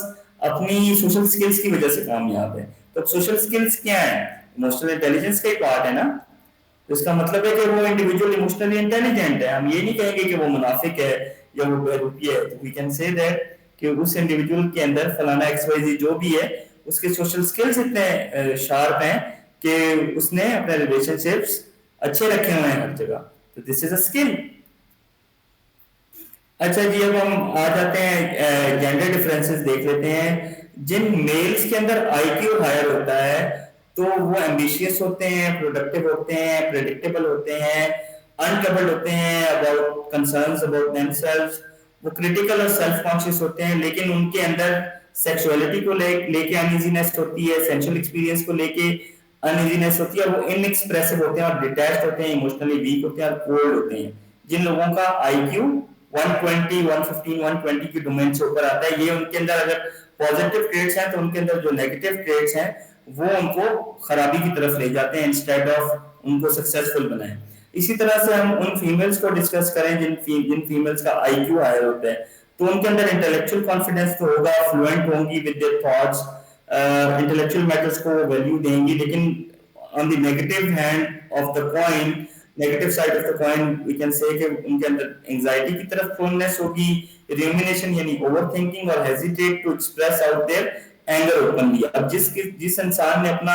अपनी सोशल स्किल्स की वजह से कामयाब है। तो सोशल स्किल्स क्या है? इमोशनल इंटेलिजेंस का ही पार्ट है ना। तो इसका मतलब है कि वो इंडिविजुअल इमोशनली इंटेलिजेंट है। हम ये नहीं कहेंगे कि वो मुनाफिक है या वो बेरुपी है। वी कैन से दैट कि उस इंडिविजुअल के अंदर फलाना XYZ जो भी है उसके सोशल स्किल्स इतने शार्प हैं कि उसने अपने रिलेशनशिप्स अच्छे रखे हुए हैं हर जगह। तो दिस इज अ स्किल। अच्छा जी, अब हम आ जाते हैं जेंडर डिफरेंसेस देख लेते हैं। जिन मेल्स के अंदर आईक्यू हायर होता है तो वो एम्बिशियस होते हैं, प्रोडक्टिव होते हैं, प्रेडिक्टेबल होते हैं, अनट्रबल्ड होते हैं अबाउट कंसर्न्स अबाउट देमसेल्व्स, वो क्रिटिकल और सेल्फ कॉन्शियस होते हैं, लेकिन उनके अंदर सेक्सुअलिटी को लेके अनइजीनेस होती है, सेंसुअल एक्सपीरियंस को लेके अनइजीनेस होती है, और वो इनएक्सप्रेसिव होते हैं और डिटैच्ड होते हैं, इमोशनली वीक होते हैं और कोल्ड होते हैं। जिन लोगों का आईक्यू 120, 115, 120 की डोमेन से ऊपर आता है, ये उनके अंदर अगर पॉजिटिव ट्रेड्स हैं तो उनके अंदर जो नेगेटिव ट्रेड्स हैं वो उनको खराबी की तरफ ले जाते हैं इंस्टेड ऑफ उनको सक्सेसफुल बनाए। इसी तरह से हम उन फीमेल्स को डिस्कस करें जिन फीमेल्स का आईक्यू हायर होता है, तो उनके अंदर इंटेलेक्चुअल कॉन्फिडेंस तो होगा, फ्लुएंट होंगी with their thoughts, intellectual matters को वैल्यू देंगी, लेकिन on the negative hand of the coin, negative side of the coin we can say कि उनके अंदर एंजाइटी की तरफ प्रोननेस होगी, रुमिनेशन यानी ओवरथिंकिंग, और hesitate to express out their anger openly. अब जिस इंसान ने अपना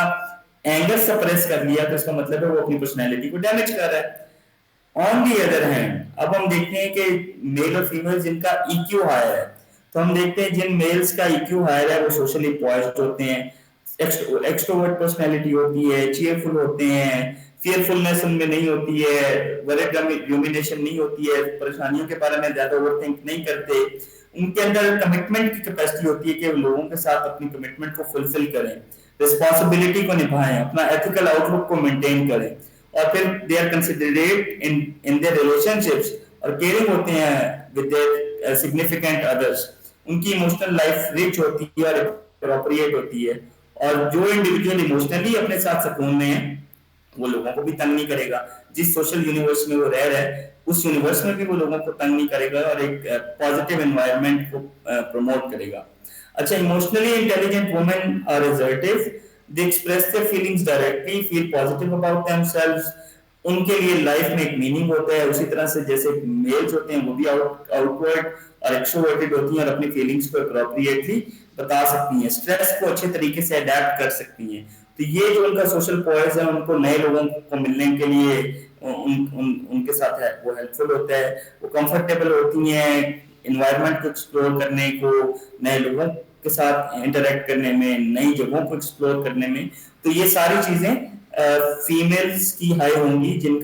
एंगर सप्रेस कर लिया तो इसका मतलब है वो अपनी पर्सनैलिटी को डैमेज कर रहा है। ऑन दी अदर हैंड, अब हम देखते हैं कि मेल और फीमेल जिनका ईक्यू हायर है, तो हम देखते हैं जिन मेल्स का ईक्यू हायर है वो सोशली पॉइज्ड होते हैं, एक्सट्रोवर्ट पर्सनैलिटी होती है, चीयरफुल होते हैं, फियरफुलनेस उनमें नहीं होती है, वरीड रूमिनेशन नहीं होती है, परेशानियों के बारे में ज्यादा ओवरथिंक नहीं करते, उनके अंदर कमिटमेंट की कैपेसिटी होती है कि वो लोगों के साथ अपनी कमिटमेंट को फुलफिल करें, रिस्पॉन्सिबिलिटी को निभाएं, अपना एथिकल आउटलुक को मेंटेन करें, और फिर they are considerate in their relationships और केयरिंग होते हैं विद देयर सिग्निफिकेंट अदर्स। उनकी इमोशनल लाइफ रिच होती है और अप्रोप्रिएट होती है, और जो इंडिविजुअल इमोशनली अपने साथ सुकून में है वो लोगों को भी तंग नहीं करेगा, जिस सोशल यूनिवर्स में वो रह रहा है उस यूनिवर्स में भी वो लोगों को तंग नहीं करेगा और एक पॉजिटिव एनवायरनमेंट को प्रमोट करेगा। अच्छा, emotionally intelligent women are assertive, they express their feelings directly, feel positive about themselves, उनके लिए लाइफ में एक मीनिंग होता है। उसी तरह से जैसे मेल्स होते हैं वो भी आउटवर्ड और एक्सट्रोवर्टेड होती हैं और अपनी फीलिंग्स को अप्रोप्रिएटली बता सकती हैं, स्ट्रेस को अच्छे तरीके से अडेप्ट कर सकती हैं। तो ये जो उनका सोशल पॉइज है उनको नए लोगों को मिलने के लिए उनके साथ है वो हेल्पफुल होता है, वो कंफर्टेबल होती हैं एनवायरनमेंट को एक्सप्लोर करने को, नए लोगों के साथ इंटरेक्ट करने में, नई जगहों को एक्सप्लोर करने में। तो ये सारी चीजें फीमेल्स की हाई होंगी जिन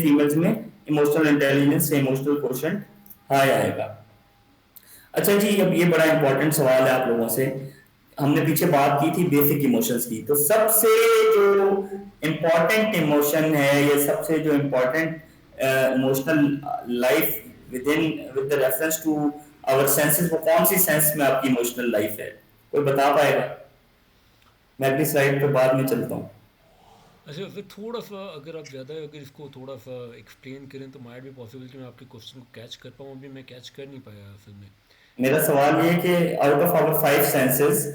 फीमेल्स में इमोशनल इंटेलिजेंस से इमोशनल क्वोशंट हाई आएगा। अच्छा जी, अब ये बड़ा इंपॉर्टेंट सवाल है आप लोगों से। हमने पीछे बात की थी बेसिक इमोशंस की, तो सबसे जो इम्पोर्टेंट इमोशन है या सबसे जो important emotional life with the reference to our senses, वो कौन सी सेंस में आपकी इमोशनल लाइफ है? कोई बता पाएगा? मैं अपनी स्लाइड पे बाद में चलता हूँ। अच्छा, फिर थोड़ा सा अगर इसको थोड़ा सा एक्सप्लेन करें तो माइट भी पॉसिबल कि मैं आपके क्वेश्चन को कैच कर पाऊँ। अभी मैं कैच कर नहीं पाया असल में। मेरा सवाल ये है कि आउट ऑफ आवर 5 सेंसेस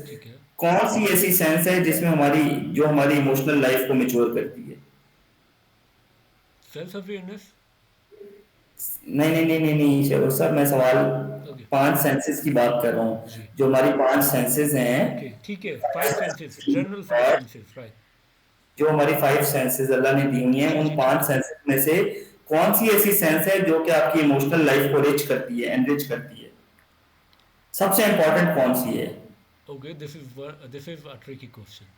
कौन सी ऐसी सेंस है जिसमें हमारी इमोशनल लाइफ को मैच्योर करती है? Self awareness? नहीं शेरों साहब, मैं सवाल 5 सेंसेस की बात कर रहा हूँ, जो हमारी 5 सेंसेस हैं। ठीक है, 5 सेंसेस, जनरल 5 सेंसेस, राइट। जो हमारी 5 सेंसेस अल्लाह ने दी हुई हैं, उन 5 सेंसेस में से कौन सी ऐसी सेंस है जो कि आपकी इमोशनल लाइफ को रिच करती है, एनरिच करती है? सबसे इंपॉर्टेंट कौन सी है? Okay, this is a tricky question,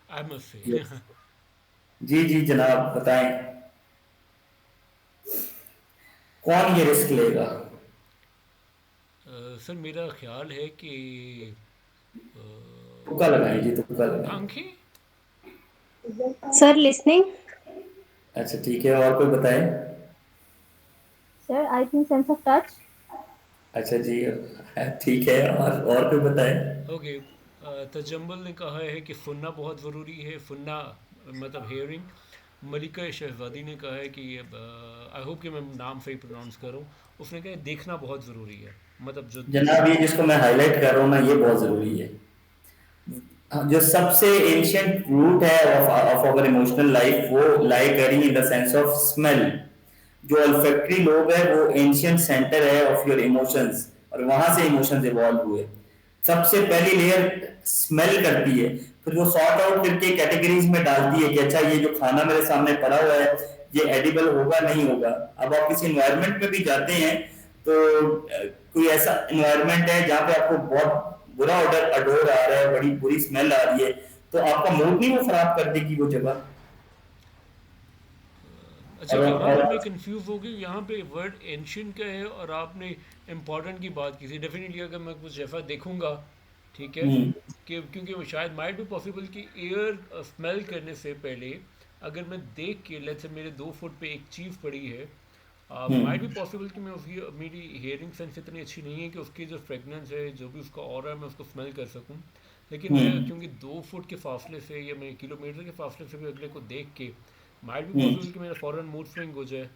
I must say. Yes. जी जनाब, बताएं कौन ये रिस्क लेगा? सर मेरा ख्याल है कि तुक्का लगाएं जी, तुक्का लगाएं। आंखें? Sir listening. अच्छा ठीक है, और कोई बताए? Sir I think sense of touch. अच्छा जी ठीक है, और कोई बताए? ओके, तजम्बुल ने कहा है कि सुनना बहुत ज़रूरी है, सुनना मतलब हेयरिंग। मलिका शहजादी ने कहा है कि आई होप कि मैं नाम सही प्रोनाउंस करूँ, उसने कहा देखना बहुत ज़रूरी है। मतलब जो जनाब ये जिसको मैं हाईलाइट कर रहा हूँ ना, ये बहुत ज़रूरी है। जो सबसे एंशिएंट रूट है ऑफ आवर इमोशनल लाइफ वो lie occurring in the sense of smell. जो अल्फैक्टरी लोब है वो एंशिएंट सेंटर है ऑफ योर इमोशंस, और वहां से इमोशंस इवॉल्व हुए। सबसे पहली लेयर स्मेल करती है, फिर वो सॉर्ट आउट करके कैटेगरीज में डालती है कि अच्छा ये जो खाना मेरे सामने पड़ा हुआ है ये एडिबल होगा नहीं होगा। अब आप किसी एनवायरनमेंट में भी जाते हैं तो कोई ऐसा इन्वायरमेंट है जहाँ पे आपको बहुत बुरा ऑर्डर अडोर आ रहा है, बड़ी बुरी स्मेल आ रही है, तो आपका मूड नहीं वो खराब कर देगी वो जगह। अच्छा, यहाँ पे मैं और कंफ्यूज हो गई। यहाँ पे वर्ड एंशियंट का है और आपने इम्पोर्टेंट की बात की थी। डेफिनेटली अगर मैं कुछ ऐसा देखूंगा, ठीक है, हम्म कि क्योंकि वो शायद माइट भी पॉसिबल कि एयर स्मेल करने से पहले अगर मैं देख के, लेट्स से मेरे 2 फुट पे एक चीज़ पड़ी है, माइट भी हम्म पॉसिबल कि मैं उसकी, मेरी हेयरिंग सेंस इतनी अच्छी नहीं है कि उसकी जो फ्रेगनेंस है, जो भी उसका ऑरा है, मैं उसको स्मेल कर सकूं। लेकिन मैं हम्म क्योंकि 2 फुट के फासले से या मैं किलोमीटर के फासले से भी अगले को देख के, माइट भी हम्म पॉसिबल कि मेरा फ़ौरन मूड स्विंग हो जाए।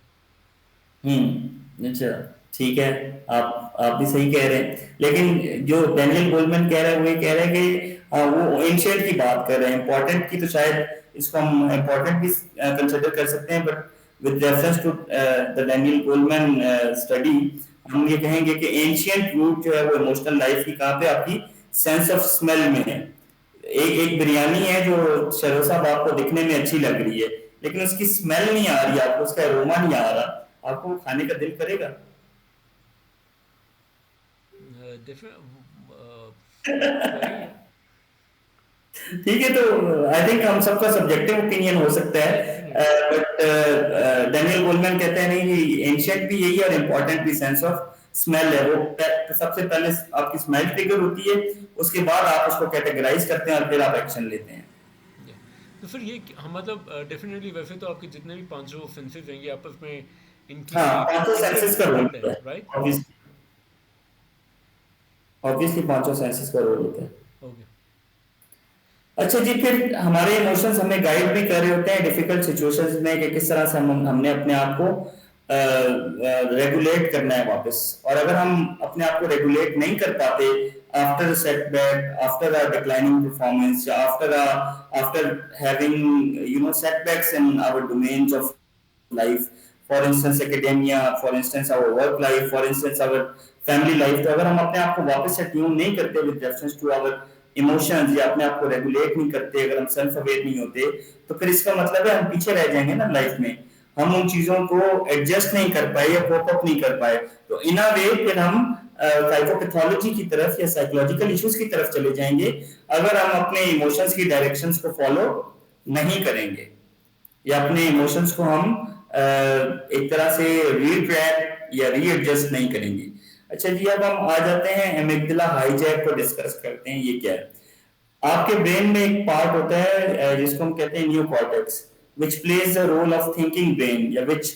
अच्छा, ठीक है। आप भी सही कह रहे हैं, लेकिन जो डैनियल गोलमैन कह रहा है वो ये कह रहा है कि वो एंशियंट की बात कर रहे हैं, इम्पोर्टेंट की तो शायद इसको हम इम्पोर्टेंट भी कंसिडर कर सकते हैं, but with reference to the Daniel Goleman study हम ये कहेंगे कि एंशियंट रूट जो है वो इमोशनल लाइफ की कहाँ पे आपकी सेंस ऑफ स्मेल में है। एक एक बिरयानी है जो शरो साहब आपको दिखने में अच्छी लग रही है, लेकिन उसकी स्मेल नहीं आ रही, आपको उसका अरोमा नहीं आ रहा, आपको खाने का दिल करेगा? वही है। ठीक है, तो आई थिंक हम सबका सब्जेक्टिव ओपिनियन हो सकता है, डेफिनेटली। बट डैनियल गोलमैन कहते हैं नहीं, कि एंशियंट भी यही और इम्पोर्टेंट भी सेंस ऑफ स्मेल है। वो सबसे पहले आपकी स्मेल ट्रिगर होती है, उसके बाद आप उसको कैटेगराइज करते हैं और फिर आप एक्शन लेते हैं। तो फिर ये हम मतलब डेफिनेटली वैसे तो आपके जितने भी 500 सेंसेस हैं, ये आपस में इनकी हाँ, पांचों सेंसेस का रोल इंटरलिंक्ड है, होता है, राइट? ऑब्वियसली। ऑब्वियसली पांचों सेंसेस का रोल होता है। ओके। अच्छा जी, फिर हमारे इमोशंस हमें गाइड भी कर रहे होते हैं डिफिकल्ट सिचुएशंस में, कि किस तरह से हमने अपने आप को रेगुलेट करना है वापस। और अगर हम अपने आप को रेगुलेट नहीं कर पाते after setback, after a declining performance, या after having setbacks in our domains of life, for instance academia, for instance our work life, for instance our family life, तो अगर हम अपने आप को वापस से ट्यून नहीं करते with reference to our emotions, या अपने आप को रेगुलेट नहीं करते, अगर हम सेल्फ अवेयर नहीं होते, तो फिर इसका मतलब है हम पीछे रह जाएंगे ना लाइफ में। हम उन चीजों को एडजस्ट नहीं कर पाए या कोप अप नहीं कर पाए, तो इन अ वे फिर हम साइकोपैथोलॉजी की तरफ या साइकोलॉजिकल इश्यूज की तरफ चले जाएंगे, अगर हम अपने इमोशंस की डायरेक्शंस को फॉलो नहीं करेंगे, या अपने इमोशंस को हम एक तरह से रीट्रैक या रीएडजस्ट नहीं करेंगे। अच्छा जी, अब हम आ जाते हैं एमिग्डाला हाईजैक को डिस्कस करते हैं। ये क्या है? आपके ब्रेन में एक पार्ट होता है जिसको हम कहते हैं न्यूकॉर्टेक्स, which plays the role of thinking brain, या which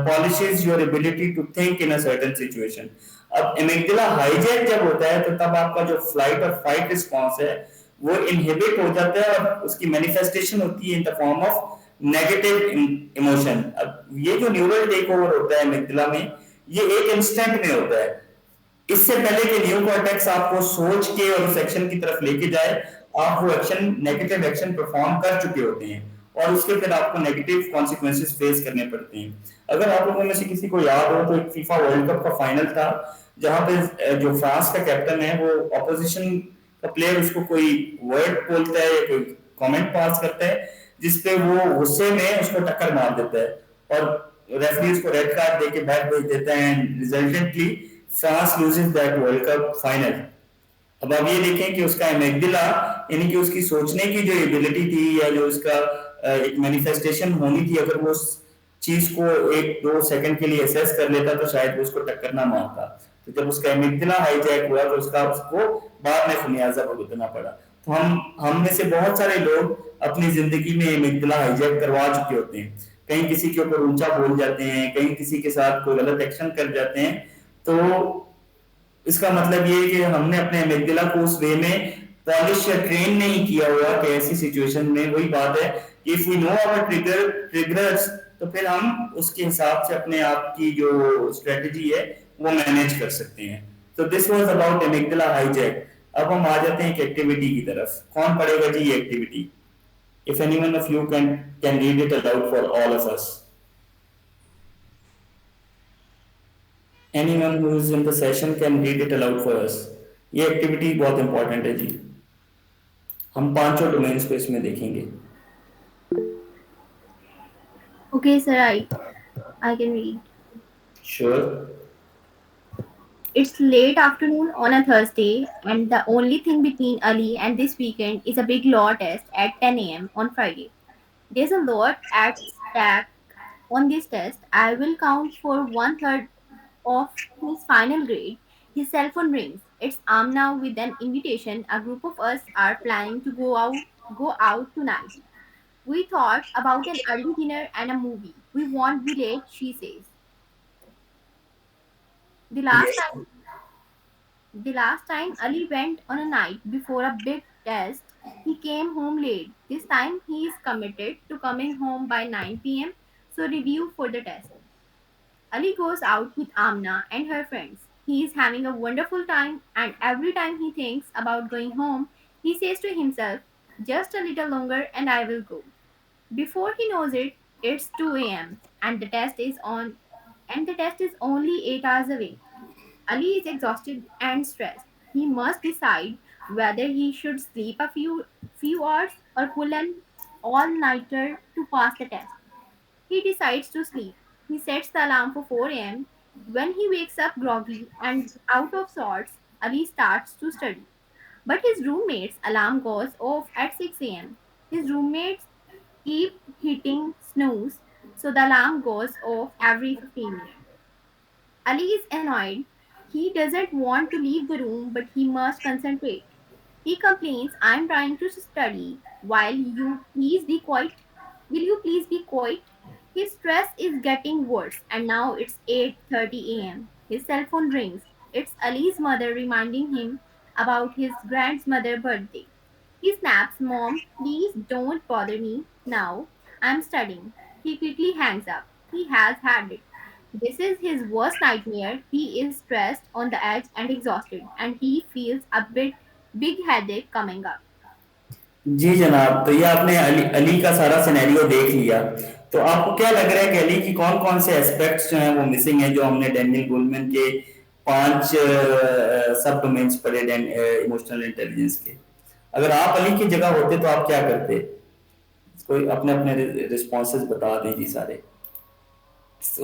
polishes your ability to think in a certain situation। अब एमिग्डाला हाईजैक जब होता है, तो तब आपका जो फ्लाइट और फाइट रिस्पॉन्स है वो इनहिबिट हो जाता है, और उसकी मैनिफेस्टेशन होती है in the form of negative emotion. अब ये जो न्यूरल टेक ओवर होता है एमिग्डाला में, ये एक इंस्टेंट में होता है। इससे पहले कि न्यू कॉर्टेक्स आपको सोच के और उस एक्शन की तरफ लेके जाए, आप वो एक्शन, नेगेटिव एक्शन परफॉर्म कर चुके होते हैं, और उसके फिर आपको नेगेटिव कॉन्सिक्वेंसेस फेस करने पड़ते हैं। अगर आप लोगों में से किसी को याद हो, तो एक फीफा वर्ल्ड कप का फाइनल था, जहां पे जो फ्रांस का कैप्टन है, वो ऑपोजिशन का प्लेयर उसको कोई वर्ड बोलता है या कोई कमेंट पास करता है, जिसपे वो गुस्से में उसको टक्कर मार देता है, और रेफरी उसको रेड कार्ड देके बैक भेज देता है, and resultantly France loses that world cup final. अब आप ये देखें कि उसका एमिग्डाला, यानी कि उसकी सोचने की जो एबिलिटी थी, या जो उसका एक मैनिफेस्टेशन होनी थी, अगर वो उस चीज को 1-2 सेकंड के लिए एसेस कर लेता, तो शायद वो उसको टक्कर ना मारता। तो जब उसका एमिग्डाला हाईजैक हुआ, तो उसको बाद में खुमियाजा भुगतना पड़ा। तो हम में से बहुत सारे लोग अपनी जिंदगी में एमिग्डाला हाईजैक करवा चुके होते हैं। कहीं किसी के ऊपर ऊंचा बोल जाते हैं, कहीं किसी के साथ कोई गलत एक्शन कर जाते हैं, तो इसका मतलब ये है कि हमने अपने एमिग्डाला को उस वे में पॉलिश या ट्रेन नहीं किया हुआ कि ऐसी सिचुएशन में, वही बात है कि if we know our triggers, तो फिर हम उसके हिसाब से अपने आप की जो स्ट्रेटजी है वो मैनेज कर सकते हैं। तो this was about amygdala hijack. अब हम आ जाते हैं एक एक्टिविटी की तरफ। कौन पढ़ेगा जी ये activity? If anyone of you can read it allowed for all of us. Anyone who is in the session can read it aloud for us। ये एक्टिविटी बहुत इंपॉर्टेंट है जी। हम पांचों डोमेन्स को इसमें देखेंगे। Okay, sir, I can read. Sure. It's late afternoon on a Thursday, and the only thing between Ali and this weekend is a big law test at 10 a.m. on Friday. There's a lot at stake on this test. I will count for one third of his final grade. His cell phone rings. It's Amna with an invitation. A group of us are planning to go out tonight. We thought about an early dinner and a movie. We won't be late, she says. The last Yes. time the last time Ali went on a night before a big test, he came home late. This time he is committed to coming home by 9 p.m. So review for the test. Ali goes out with Amna and her friends. He is having a wonderful time, and every time he thinks about going home, he says to himself, just a little longer and I will go. Before he knows it, it's 2 a.m. and the test is only 8 hours away. Ali is exhausted and stressed. He must decide whether he should sleep a few hours or pull an all-nighter to pass the test. He decides to sleep. He sets the alarm for 4 a.m. When he wakes up groggy and out of sorts, Ali starts to study. But his roommate's alarm goes off at 6 a.m. His roommates keep hitting snooze, so the alarm goes off every 15 minutes. Ali is annoyed. He doesn't want to leave the room, but he must concentrate. He complains, I'm trying to study. Will you please be quiet? His stress is getting worse, and now it's 8:30 a.m. His cell phone rings. It's Ali's mother reminding him about his grandmother's birthday. He snaps, Mom, please don't bother me now. I'm studying. He quickly hangs up. He has had it. This is his worst nightmare. He is stressed, on the edge, and exhausted, and he feels a big headache coming up. जी जनाब, तो ये आपने अली अली का सारा scenario देख लिया। तो आपको क्या लग रहा है कि अली की कौन-कौन से एस्पेक्ट्स जो हैं वो मिसिंग हैं, जो हमने डैनियल गोलमैन के 5 सब डोमेन्स पढ़े इमोशनल इंटेलिजेंस के। अगर आप अली की जगह होते तो आप क्या करते? कोई अपने-अपने रिस्पॉन्सेस बता दें जी सारे।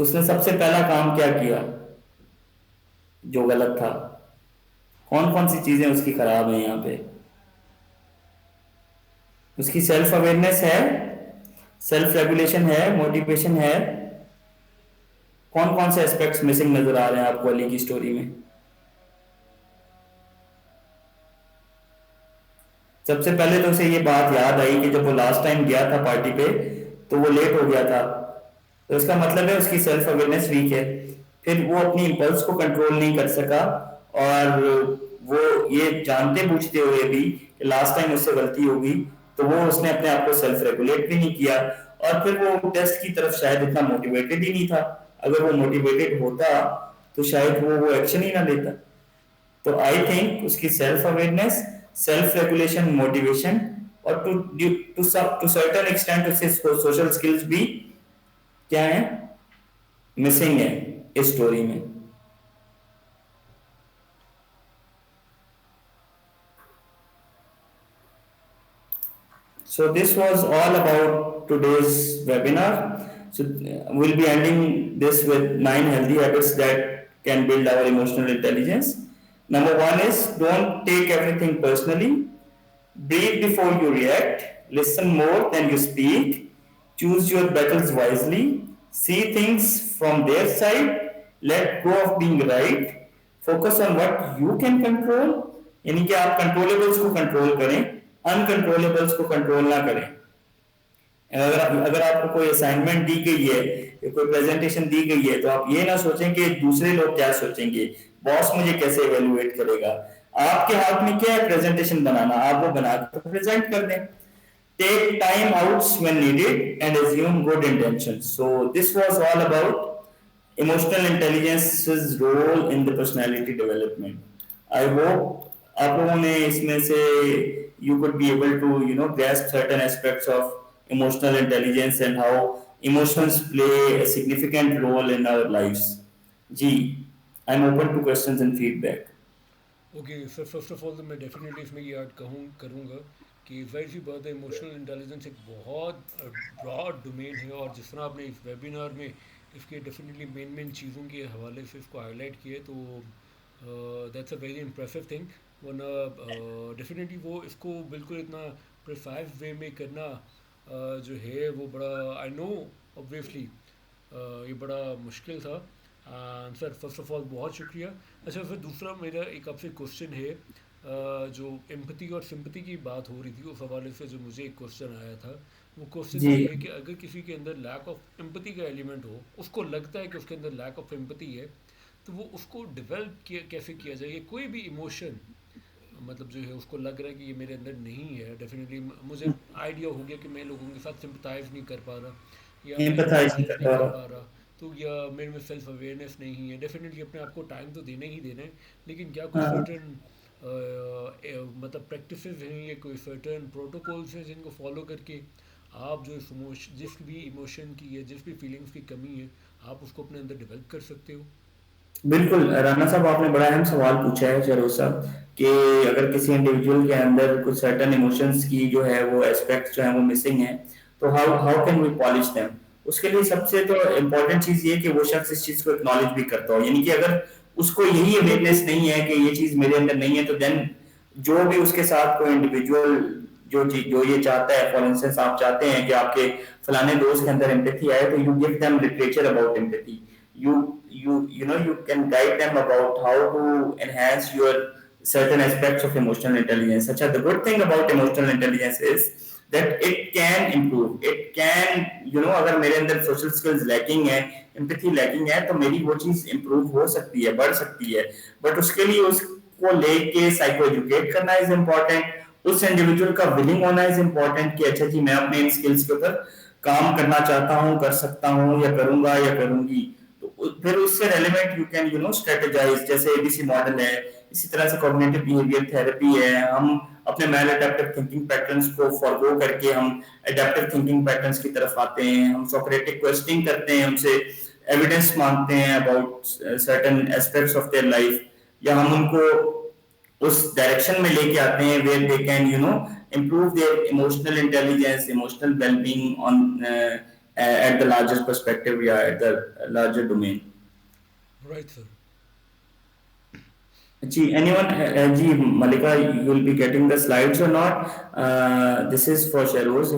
उसने सबसे पहला काम क्या किया जो गलत था? कौन-कौन सी चीजें उसकी खराब हैं यहाँ पे? उसकी सेल्फ अवेयरनेस है, सेल्फ रेगुलेशन है, मोटिवेशन है। कौन कौन से एस्पेक्ट्स मिसिंग नजर आ रहे हैं आपको अली की स्टोरी में? सबसे पहले तो उसे ये बात याद आई कि जब वो लास्ट टाइम गया था पार्टी पे तो वो लेट हो गया था, तो इसका मतलब है उसकी सेल्फ अवेयरनेस वीक है। फिर वो अपनी इम्पल्स को कंट्रोल नहीं कर सका, और वो ये जानते बूझते हुए भी कि लास्ट टाइम उससे गलती होगी, तो वो उसने अपने आप को सेल्फ रेगुलेट भी नहीं किया, और फिर वो टेस्ट की तरफ शायद इतना मोटिवेटेड ही नहीं था। अगर वो मोटिवेटेड होता तो शायद वो एक्शन ही ना लेता। तो आई थिंक उसकी self awareness, self regulation, motivation, और टू सर्टेन एक्सटेंट उससे सोशल स्किल्स भी क्या है, मिसिंग है इस स्टोरी में। So this was all about today's webinar. So we'll be ending this with 9 healthy habits that can build our emotional intelligence. Number 1 is don't take everything personally. Breathe before you react. Listen more than you speak. Choose your battles wisely. See things from their side. Let go of being right. Focus on what you can control. यानी कि आप controllables को control करें, अनकंट्रोलेबल्स को control ना करें। अगर आपको कोई असाइनमेंट दी गई है, कोई प्रेजेंटेशन दी गई है, तो आप ये ना सोचें कि दूसरे लोग क्या सोचेंगे, बॉस मुझे कैसे इवेलुएट करेगा। आपके हाथ में क्या है प्रेजेंटेशन बनाना, आप वो बनाकर प्रेजेंट कर दें। Take time outs when needed and assume good intentions. So this was all about emotional intelligence's role in the personality development. I hope आप लोगों ने इसमें से you could be able to grasp certain aspects of emotional intelligence and how emotions play a significant role in our lives. जी, I'm open to questions and feedback. Okay sir, first of all तो मैं definitely इसमें ये add करूँगा कि जाहिर सी बात है इमोशनल इंटेलिजेंस एक बहुत ब्रॉड डोमेन है, और जिस तरह आपने इस वेबिनार में इसके डेफिनेटली मेन चीज़ों के हवाले से इसको हाईलाइट किया है, तो that's a very impressive thing. वरना डेफिनेटली वो इसको बिल्कुल इतना प्रिसाइज वे में करना जो है वो बड़ा, आई नो ऑब्वियसली ये बड़ा मुश्किल था। सर फर्स्ट ऑफ ऑल बहुत शुक्रिया। अच्छा फिर दूसरा मेरा एक आपसे क्वेश्चन है, जो एम्पैथी और सिंपैथी की बात हो रही थी उस हवाले से जो मुझे एक क्वेश्चन आया था, वो क्वेश्चन जी ये है कि अगर किसी के अंदर लैक ऑफ एम्पैथी का एलिमेंट हो, उसको लगता है कि उसके अंदर लैक ऑफ एम्पैथी है, तो वो उसको डेवलप किया कैसे किया जाए? कोई भी इमोशन मतलब जो है उसको लग रहा है कि ये मेरे अंदर नहीं है, डेफिनेटली मुझे आइडिया हो गया कि मैं लोगों के साथ सिंपथाइज नहीं कर पा रहा या मैं एम्पैथाइज नहीं एम्पथाइज कर नहीं पा कर रहा। पा रहा, तो या मेरे में सेल्फ अवेयरनेस नहीं है। डेफिनेटली अपने आप को टाइम तो देना ही देना है, लेकिन क्या कोई हाँ सर्टन मतलब प्रैक्टिसेस हैं या कोई सर्टन प्रोटोकॉल्स हैं जिनको फॉलो करके आप जो जिस भी इमोशन की या जिस भी फीलिंग्स की कमी है आप उसको अपने अंदर डेवलप कर सकते हो? बिल्कुल राना साहब, आपने बड़ा अहम सवाल पूछा है शेरोज साहब, कि अगर किसी इंडिविजुअल के अंदर कुछ सर्टेन इमोशंस की जो है वो एस्पेक्ट्स जो है वो मिसिंग है, तो how how can we polish them. उसके लिए सबसे तो इम्पोर्टेंट चीज ये कि वो शख्स इस चीज को एक्नॉलेज भी करता हो, यानी कि अगर उसको यही अवेयरनेस नहीं है कि ये चीज मेरे अंदर नहीं है, तो देन जो भी उसके साथ कोई इंडिविजुअल जो ये चाहता है, फॉर इंस्टेंस आप चाहते हैं कि आपके फलाने दोस्त के अंदर एम्पैथी आए, तो you give them literature about empathy. You can guide them about how to enhance your certain aspects of emotional intelligence. Such the good thing about emotional intelligence is that it can improve, it can, अगर मेरे अंदर social skills lacking है, empathy lacking है, तो मेरी वो चीज improve हो सकती है, बढ़ सकती है। बट उसके लिए उसको लेके साइको एजुकेट करना इज इम्पोर्टेंट, उस इंडिविजुअल का विलिंग होना इज इम्पोर्टेंट कि अच्छा जी मैं अपने इन स्किल्स के ऊपर काम करना चाहता हूँ, कर सकता हूँ या करूंगा या करूंगी। तो फिर उससे रेलेवेंट यू कैन स्ट्रेटेजाइज, जैसे एबीसी मॉडल है, इसी तरह से कॉग्निटिव बिहेवियर थेरेपी है। हम अपने मैल अडेप्टिव थिंकिंग पैटर्न्स को फॉरगो करके हम अडेप्टिव थिंकिंग पैटर्न्स की तरफ आते हैं, हम सोक्रेटिक क्वेश्चनिंग करते हैं, उनसे एविडेंस मांगते हैं about certain aspects of their life, या हम उनको उस डायरेक्शन में लेके आते हैं where they can improve their emotional intelligence, emotional well-being on at the larger perspective, yeah, at the larger domain. Right sir. जी, anyone, जी Malika, you will be getting the slides or not? This is for Sheroz,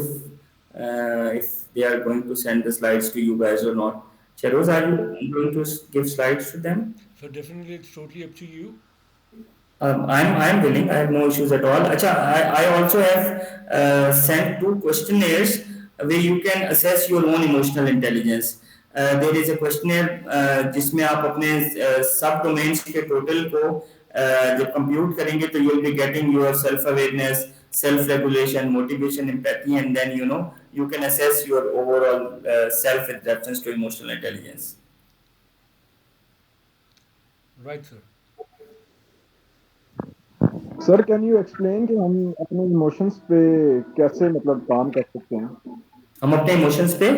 if they are going to send the slides to you guys or not. Sheroz, are you going to give slides to them? So definitely it's totally up to you. I'm willing. I have no issues at all. Acha, I also have sent 2 questionnaires where you can assess your own emotional intelligence. There is a questionnaire जिसमें आप अपने सब domains के total को जब compute करेंगे, तो you will be getting your self awareness, self regulation, motivation, empathy, and then you can assess your overall self with reference to emotional intelligence. Right, sir. Sir can you explain कि हम अपने emotions पे कैसे मतलब काम कर सकते हैं? हम अपने इमोशंस पे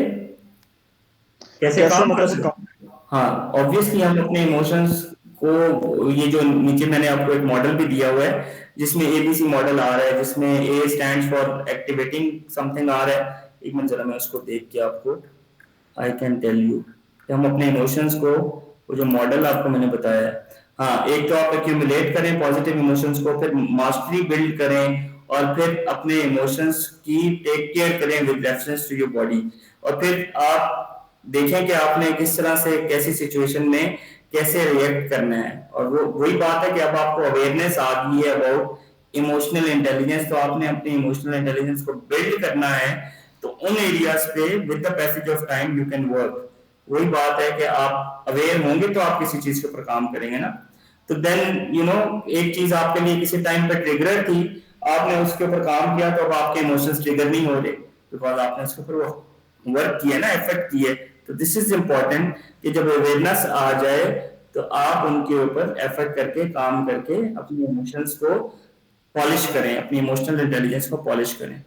कैसे काम कर सकते हैं? हाँ, ऑब्वियसली हम अपने इमोशंस को, ये जो नीचे मैंने आपको एक मॉडल भी दिया हुआ है जिसमें एबीसी मॉडल आ रहा है, जिसमें A stands for activating something आ रहा है। एक मिनट जरा मैं उसको देख के आपको आई कैन टेल यू कि हम अपने इमोशंस को, वो जो मॉडल आपको मैंने बताया है, हाँ, एक तो आप एक्यूमुलेट करें पॉजिटिव इमोशंस को, फिर मास्टरी बिल्ड करें, और फिर अपने इमोशंस की टेक केयर करें with reference to your body, और फिर आप देखें कि आपने किस तरह से कैसी सिचुएशन में कैसे रिएक्ट करना है। और वो वही बात है कि अब आपको अवेयरनेस आ गई है अबाउट इमोशनल इंटेलिजेंस, तो आपने अपनी इमोशनल इंटेलिजेंस को बिल्ड करना है, तो उन एरियाज पे with the passage of time you can work. वही बात है कि आप अवेयर होंगे तो आप किसी चीज के ऊपर काम करेंगे ना। तो देन एक चीज आपके लिए किसी टाइम पे ट्रिगर थी, आपने उसके ऊपर काम किया, तो अब आपके इमोशंस ट्रिगर नहीं हो रहे, बिकॉज आपने उसके ऊपर वर्क किया ना, एफर्ट किए। तो दिस इज इम्पोर्टेंट कि जब अवेयरनेस आ जाए तो आप उनके ऊपर एफर्ट करके, काम करके अपने इमोशंस को पॉलिश करें, अपनी इमोशनल इंटेलिजेंस को पॉलिश करें।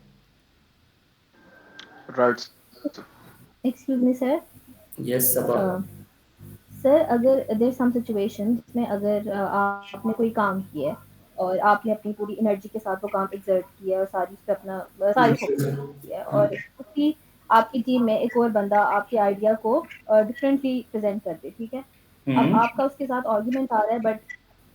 Right. Excuse me sir. Yes Saba. Sir अगर देयर सम सिचुएशन जिसमें अगर आपने कोई काम किया है और आपने अपनी पूरी एनर्जी के साथ वो काम एक्सर्ट किया और सारी उस पे अपना सारी फोकस किया है, और उसी आपकी टीम में एक और बंदा आपके आइडिया को डिफरेंटली प्रेजेंट कर दे, ठीक है? अब आपका उसके साथ आर्गुमेंट आ रहा है, but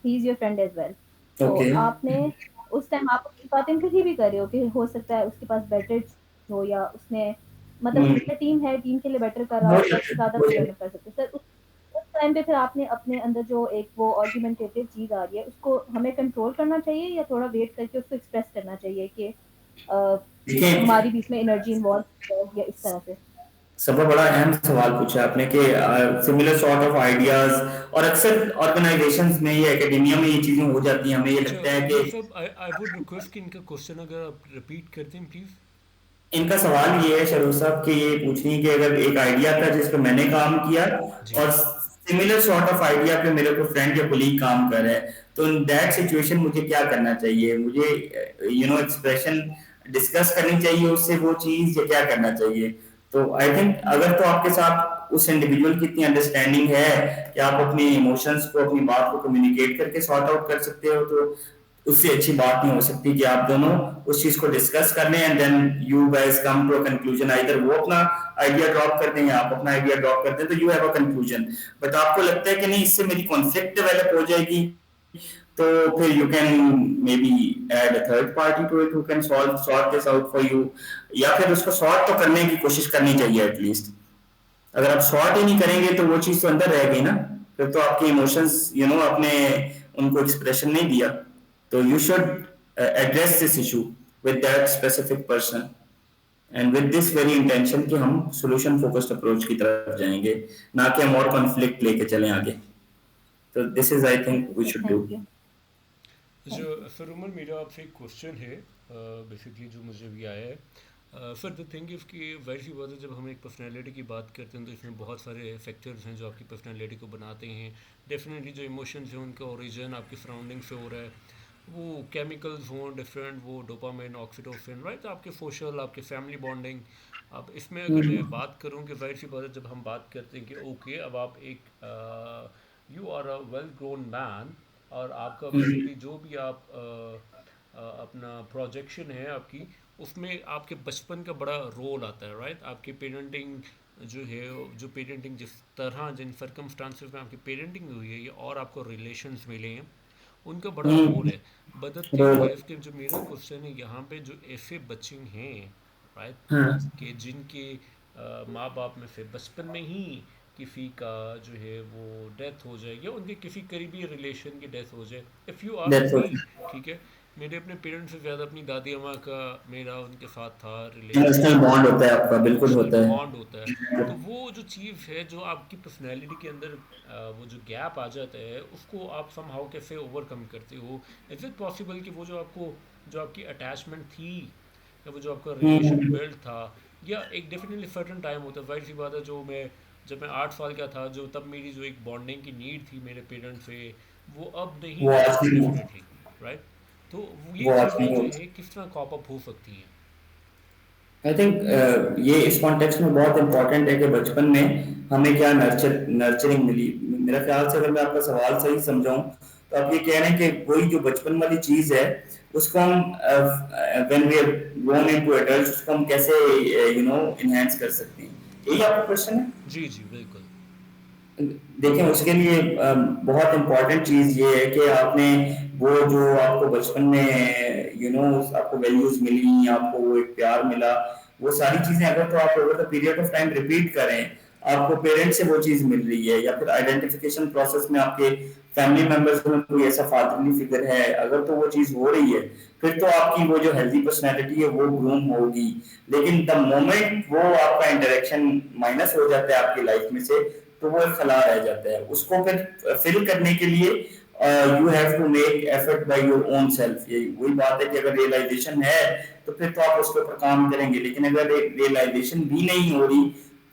he is your friend as well. तो ओके। आपने उस टाइम आप अपनी बात एम्पैथी भी कर रहे हो कि हो सकता है उसके पास बेटर हो, या उसने मतलब हम्म, उसने टीम है, टीम के लिए बेटर कर रहा हो होगा, जाता है, ज़्यादा हो बेटर जाता मैं कर सकती हूँ। सर उस टाइम पे फिर आपने अपने अंदर जो एक वो आर्गुमेंटेटिव चीज़ आ रही है, उसको हमें कंट्रोल करना चाहिए या थोड़ा वेट करके उसको एक्सप्रेस करना चाहिए कि देखिए, हमारी भी इसमें एनर्जी इन्वॉल्व है या इस तरह से? सबसे बड़ा अहम सवाल पूछा आपने कि सिमिलर सॉर्ट ऑफ आइडियाज, और अक्सर ऑर्गेनाइजेशंस में या एकेडेमिया में ये चीजें हो जाती हैं, हमें ये अच्छा लगता है उमर कि साहब, आई वुड रिक्वेस्ट कि इनका क्वेश्चन अगर आप रिपीट करते हैं प्लीज़। इनका सवाल ये है शरोज साहब कि ये पूछ रही है कि अगर एक आइडिया था जिस पे मैंने काम किया जी। और सिमिलर सॉर्ट ऑफ आइडिया पे मेरे को फ्रेंड या कोलीग काम कर रहा है, तो इन दैट सिचुएशन मुझे क्या करना चाहिए? मुझे एक्सप्रेशन डिस्कस करनी चाहिए उससे वो चीज, या क्या करना चाहिए? तो आई थिंक अगर तो आपके साथ उस इंडिविजुअल की इतनी अंडरस्टैंडिंग है कि आप अपने इमोशंस को, अपनी बात को कम्युनिकेट करके सॉर्ट आउट कर सकते हो, तो उससे अच्छी बात नहीं हो सकती कि आप दोनों उस चीज को डिस्कस कर लें and then you guys come to a conclusion. Either वो अपना आइडिया ड्रॉप कर दें या आप अपना आइडिया ड्रॉप कर दें, तो you have a conclusion. But आपको लगता है कि नहीं, इससे मेरी कॉन्फ्लिक्ट डेवलप हो जाएगी, तो फिर you can maybe add a third party to it who can sort this out for you, या फिर उसको सॉर्ट तो करने की कोशिश करनी चाहिए एटलीस्ट। अगर आप सॉर्ट ही नहीं करेंगे तो वो चीज तो अंदर रह गई ना, फिर तो आपके इमोशंस आपने उनको एक्सप्रेशन नहीं दिया। तो you should address this issue with that specific person and with this very intention कि हम सॉल्यूशन फोकस्ड अप्रोच की तरफ जाएंगे, ना कि हम और कॉन्फ्लिक्ट लेके चलें आगे। तो this is I think we okay, should do. Thank you. जो थैंक यू। सर उमर, मेरा आपसे एक क्वेश्चन है बेसिकली जो मुझे भी आया है। सर द थिंग इज़ कि वैसी सी बात है, जब हम एक पर्सनैलिटी की बात करते हैं तो इसमें बहुत सारे फैक्टर्स हैं जो आपकी पर्सनैलिटी को बनाते हैं। डेफिनेटली जो इमोशंस हैं उनका ओरिजिन आपकी सराउंडिंग से हो रहा है, वो केमिकल्स हों डिफरेंट, वो डोपामाइन, ऑक्सीटोसिन, राइट, आपके सोशल, आपके फैमिली बॉन्डिंग। अब इसमें अगर मैं बात करूं कि जाहिर सी बात है, जब हम बात करते हैं कि ओके अब आप एक you are a well grown man, और आपका बेसिकली जो भी आप अपना प्रोजेक्शन है आपकी, उसमें आपके बचपन का बड़ा रोल आता है, राइट। आपकी पेरेंटिंग जो है, जो पेरेंटिंग जिस तरह जिन सर्कमस्टांसिस में आपकी पेरेंटिंग हुई है, या और आपको रिलेशंस मिले हैं, उनका बड़ा रोल है। But the thing role. है कि जो मेरा क्वेश्चन है यहाँ पे, जो ऐसे बच्चे हैं, राइट, हाँ, कि जिनके माँ बाप में से बचपन में ही किसी का जो है वो डेथ हो जाए, या उनके किसी करीबी रिलेशन की डेथ हो जाए। If you ask that's me, okay. ठीक है, मेरे अपने पेरेंट्स से ज़्यादा अपनी दादी अम्मा का मेरा उनके साथ था इमोशनल रिलेशन, बॉन्ड होता है आपका, बिल्कुल इमोशनल होता बॉन्ड होता है। है। तो वो जो चीज़ है जो आपकी पर्सनैलिटी के अंदर वो जो गैप आ जाता है, उसको आप समहाउ कैसे ओवरकम करते हो? इज़ इट पॉसिबल कि वो जो आपको, जो आपकी अटैचमेंट थी, या वो जो आपका रिलेशन हम्म, बिल्ड था, या एक डेफिनेटली सर्टन टाइम होता है, जाहिर सी बात है, जो मैं जब मैं 8 साल का था, जो तब मेरी जो एक बॉन्डिंग की नीड थी मेरे पेरेंट्स से, वो अब नहीं वो है आज भी डेफिनेटली, राइट। तो ये वो आज चीज़ें नहीं जो होता। है किस तरह कॉप अप हो सकती हैं? आई थिंक ये इस कॉन्टेक्स्ट में बहुत इंपॉर्टेंट है कि बचपन में हमें क्या नर्चरिंग मिली। मेरा ख्याल से अगर मैं आपका सवाल सही समझाऊं, तो आप ये कह रहे हैं कि वही जो बचपन वाली चीज है, उसको हम when we are grown into adult, उसको हम कैसे इनहेंस कर सकते हैं, यही आपका क्वेश्चन है? जी जी बिल्कुल। देखें, उसके लिए बहुत इम्पोर्टेंट चीज ये है कि आपने वो जो आपको बचपन में आपको वैल्यूज मिली, आपको वो एक प्यार मिला, वो सारी चीजें अगर तो आप over the period of time repeat करें, आपको पेरेंट से वो चीज मिल रही है, या फिर आइडेंटिफिकेशन प्रोसेस में आपके फैमिली मेंबर्स में कोई ऐसा फादरली फिगर है, अगर तो वो चीज हो रही है, फिर तो आपकी वो जो हेल्दी पर्सनैलिटी है वो ग्रूम होगी। लेकिन द मोमेंट वो आपका इंटरेक्शन माइनस हो जाता है आपकी लाइफ में से, तो वो एक खला रह जाता है। उसको फिर फिल करने के लिए you have to make effort by your own self. ये वही बात है कि अगर रियलाइजेशन है तो फिर तो आप उसके ऊपर काम करेंगे, लेकिन अगर रियलाइजेशन भी नहीं हो रही,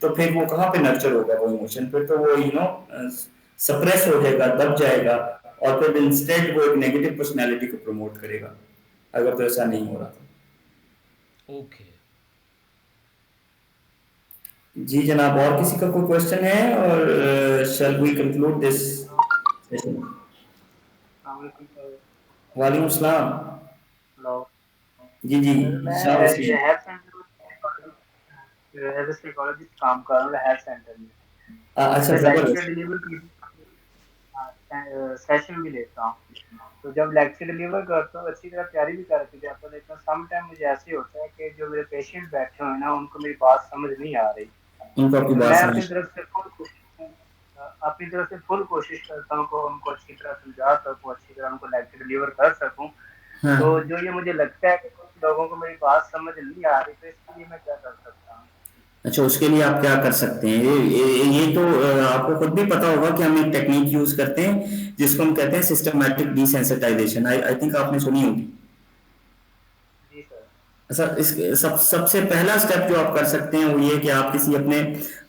तो फिर वो कहाँ पे नर्चर होगा वो इमोशन? फिर तो वो सप्रेस हो जाएगा, दब जाएगा, और फिर इंस्टेड वो एक नेगेटिव पर्सनैलिटी को प्रमोट करेगा, अगर तो ऐसा नहीं हो रहा था। ओके। जी जनाब, और किसी का कोई क्वेश्चन है, और shall we conclude this session? वालेकुम सलाम। हेलो जी जी, सर, मैं शाह एज Waseem. A health centre, as a psychologist काम कर रहा हूँ हेल्थ सेंटर में। अच्छा, मैं साइकिल जबरदस्त। डिलीवर की सेशन भी लेता हूँ। तो जब लेक्चर डिलीवर करता हूँ अच्छी तरह तैयारी भी करके जाता हूँ, लेकिन सम टाइम मुझे ऐसे होता है कि जो मेरे पेशेंट बैठे हुए हैं ना उनको मेरी बात समझ नहीं आ रही। उनको आपकी तो बात मैं समझ। अपनी तरफ से फुल कोशिश करता हूँ कि उनको अच्छी तरह समझा सकूँ, अच्छी तरह उनको लेक्चर डिलीवर कर सकूँ। हाँ। तो जो ये मुझे लगता है कि कुछ लोगों को मेरी बात समझ नहीं आ रही, तो इसके लिए मैं क्या कर सकता हूँ? अच्छा, उसके लिए आप क्या कर सकते हैं, ये तो आपको खुद भी पता होगा कि हम एक टेक्निक यूज करते हैं जिसको हम कहते हैं सिस्टमैटिक डिसेंसिटाइजेशन। आई थिंक आपने सुनी होगी। जी सर। अच्छा, इस सबसे पहला स्टेप जो आप कर सकते हैं वो ये कि आप किसी अपने,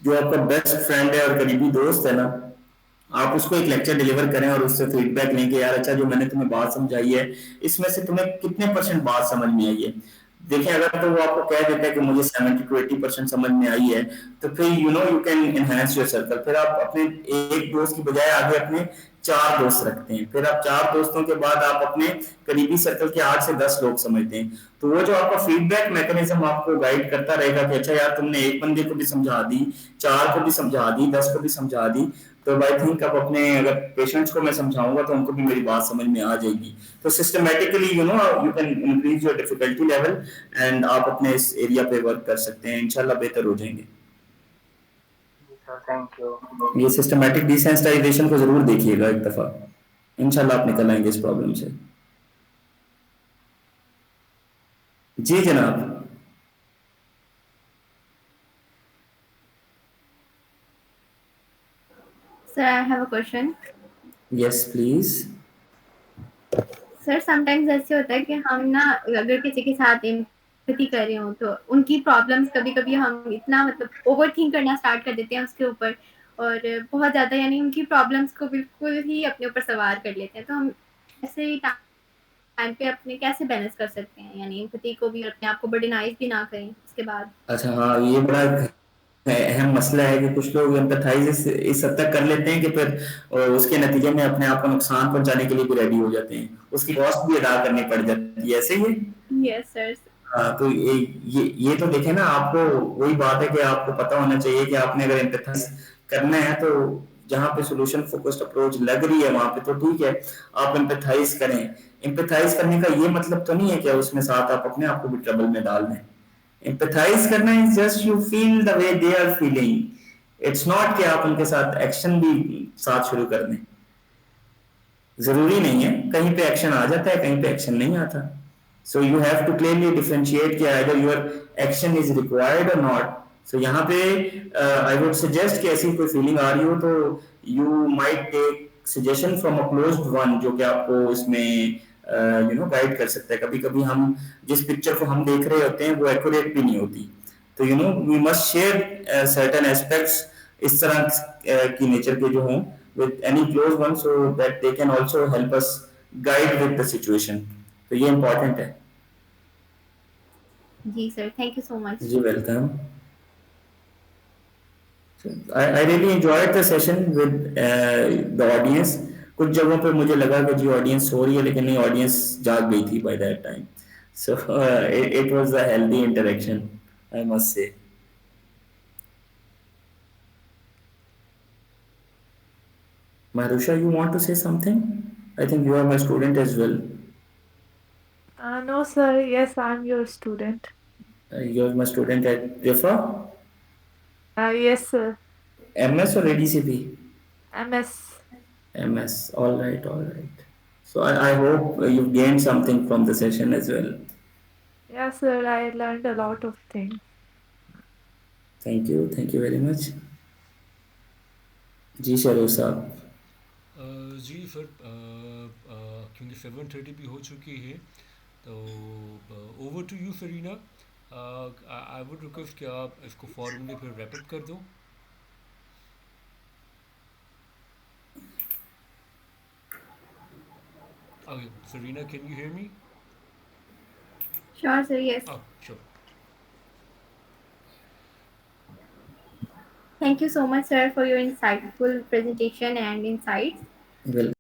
जो आपका बेस्ट फ्रेंड है और करीबी दोस्त है ना, आप उसको एक लेक्चर डिलीवर करें और उससे फीडबैक लें कि यार अच्छा जो मैंने तुम्हें बात समझाई है इसमें से तुम्हें कितने परसेंट बात समझ में आई है। देखिए, अगर तो वो आपको कह देता है कि मुझे 70 to 80% समझ में आई है, तो फिर you can enhance your circle. फिर आप अपने एक दोस्त की बजाय आगे अपने 4 दोस्त रखते हैं। फिर आप 4 दोस्तों के बाद आप अपने करीबी सर्कल के 8 से 10 लोग समझते हैं। तो वो जो आपका फीडबैक मैकेनिज्म आपको गाइड करता रहेगा कि अच्छा यार तुमने एक बंदे को भी समझा दी, 4 को भी समझा दी, 10 को भी समझा दी, तो आई थिंक अब अपने अगर पेशेंट्स को मैं समझाऊंगा तो उनको भी मेरी बात समझ में आ जाएगी। तो systematically you can increase your difficulty level and आप अपने इस एरिया पे वर्क कर सकते हैं, इंशाल्लाह बेहतर हो जाएंगे। जी सर, थैंक यू। ये सिस्टमेटिक डिसेंसिटाइजेशन को जरूर देखिएगा एक दफा, इंशाल्लाह आप निकल आएंगे इस प्रॉब्लम से। जी जनाब। Sir, I have a question. Yes please. Sir sometimes ऐसे होता है कि हम ना अगर किसी के साथ एम्पैथी कर रहे हो तो उनकी प्रॉब्लम्स कभी-कभी हम इतना मतलब ओवरथिंक करना स्टार्ट कर देते हैं उसके ऊपर, और बहुत ज़्यादा यानी उनकी प्रॉब्लम्स को बिल्कुल ही अपने ऊपर सवार कर लेते हैं। तो हम ऐसे टाइम पे अपने कैसे बैलेंस कर सकते हैं? यानी एम्पैथी को भी अपने आप को बर्डनाइज़ भी ना करें उसके बाद। अच्छा हाँ, ये बड़ा अहम मसला है कि कुछ लोग एम्पैथाइज इस हद तक कर लेते हैं कि फिर उसके नतीजे में अपने आप को नुकसान पहुंचाने के लिए भी रेडी हो जाते हैं, उसकी कॉस्ट भी अदा करनी पड़ जाती है, ऐसे ही है। Yes sir. हाँ, तो ये तो देखे ना, आपको वही बात है कि आपको पता होना चाहिए कि आपने अगर एम्पैथाइज करना है तो जहाँ पे सोल्यूशन फोकस्ड अप्रोच लग रही है वहां पे तो ठीक है, आप एम्पैथाइज करें। एम्पैथाइज करने का ये मतलब तो नहीं है कि उसमें साथ आप अपने आप को भी ट्रबल में डाल दें। एम्पैथाइज करना is just you feel the way they are feeling. It's not कि आप उनके साथ एक्शन भी साथ शुरू कर दें। जरूरी नहीं है, कहीं पे एक्शन आ जाता है कहीं पे एक्शन नहीं आता। So you have to clearly differentiate कि either your action is required or not. So यहाँ पे आई वुड सजेस्ट कि ऐसी कोई फीलिंग आ रही हो तो you might take suggestion from a closed one, जो कि आपको इसमें गाइड कर सकता है। कभी कभी हम जिस पिक्चर को हम देख रहे होते हैं वो एक्यूरेट भी नहीं होती, तो we must share certain aspects इस तरह की नेचर के जो हों with any close one so that they can also help us guide with the situation। तो ये important है। जी sir, thank you so much. जी welcome. I really enjoyed the session with the audience। कुछ जगहों पे मुझे लगा कि जी ऑडियंस सो रही है, लेकिन नहीं, ऑडियंस जाग गई थी by that time। So it was a healthy interaction, I must say। Marusha, you want to say something? I think you are my student as well। No, sir. Yes, I'm your student. You are my student at Rifa? Yes, sir. MS or ADCP? MS. MS. All right, all right. So I hope you've gained something from the session as well। Yes, sir. I learned a lot of things. Thank you very much। जी शरूर साहब। जी sir, क्योंकि 7:30 भी हो चुकी है तो over to you Farina. I would request कि आप इसको फॉर्मली फिर रैप अप कर दो। Okay Farina, can you hear me? Sure sir, yes. Sure. Thank you so much, sir, for your insightful presentation and insights. Welcome.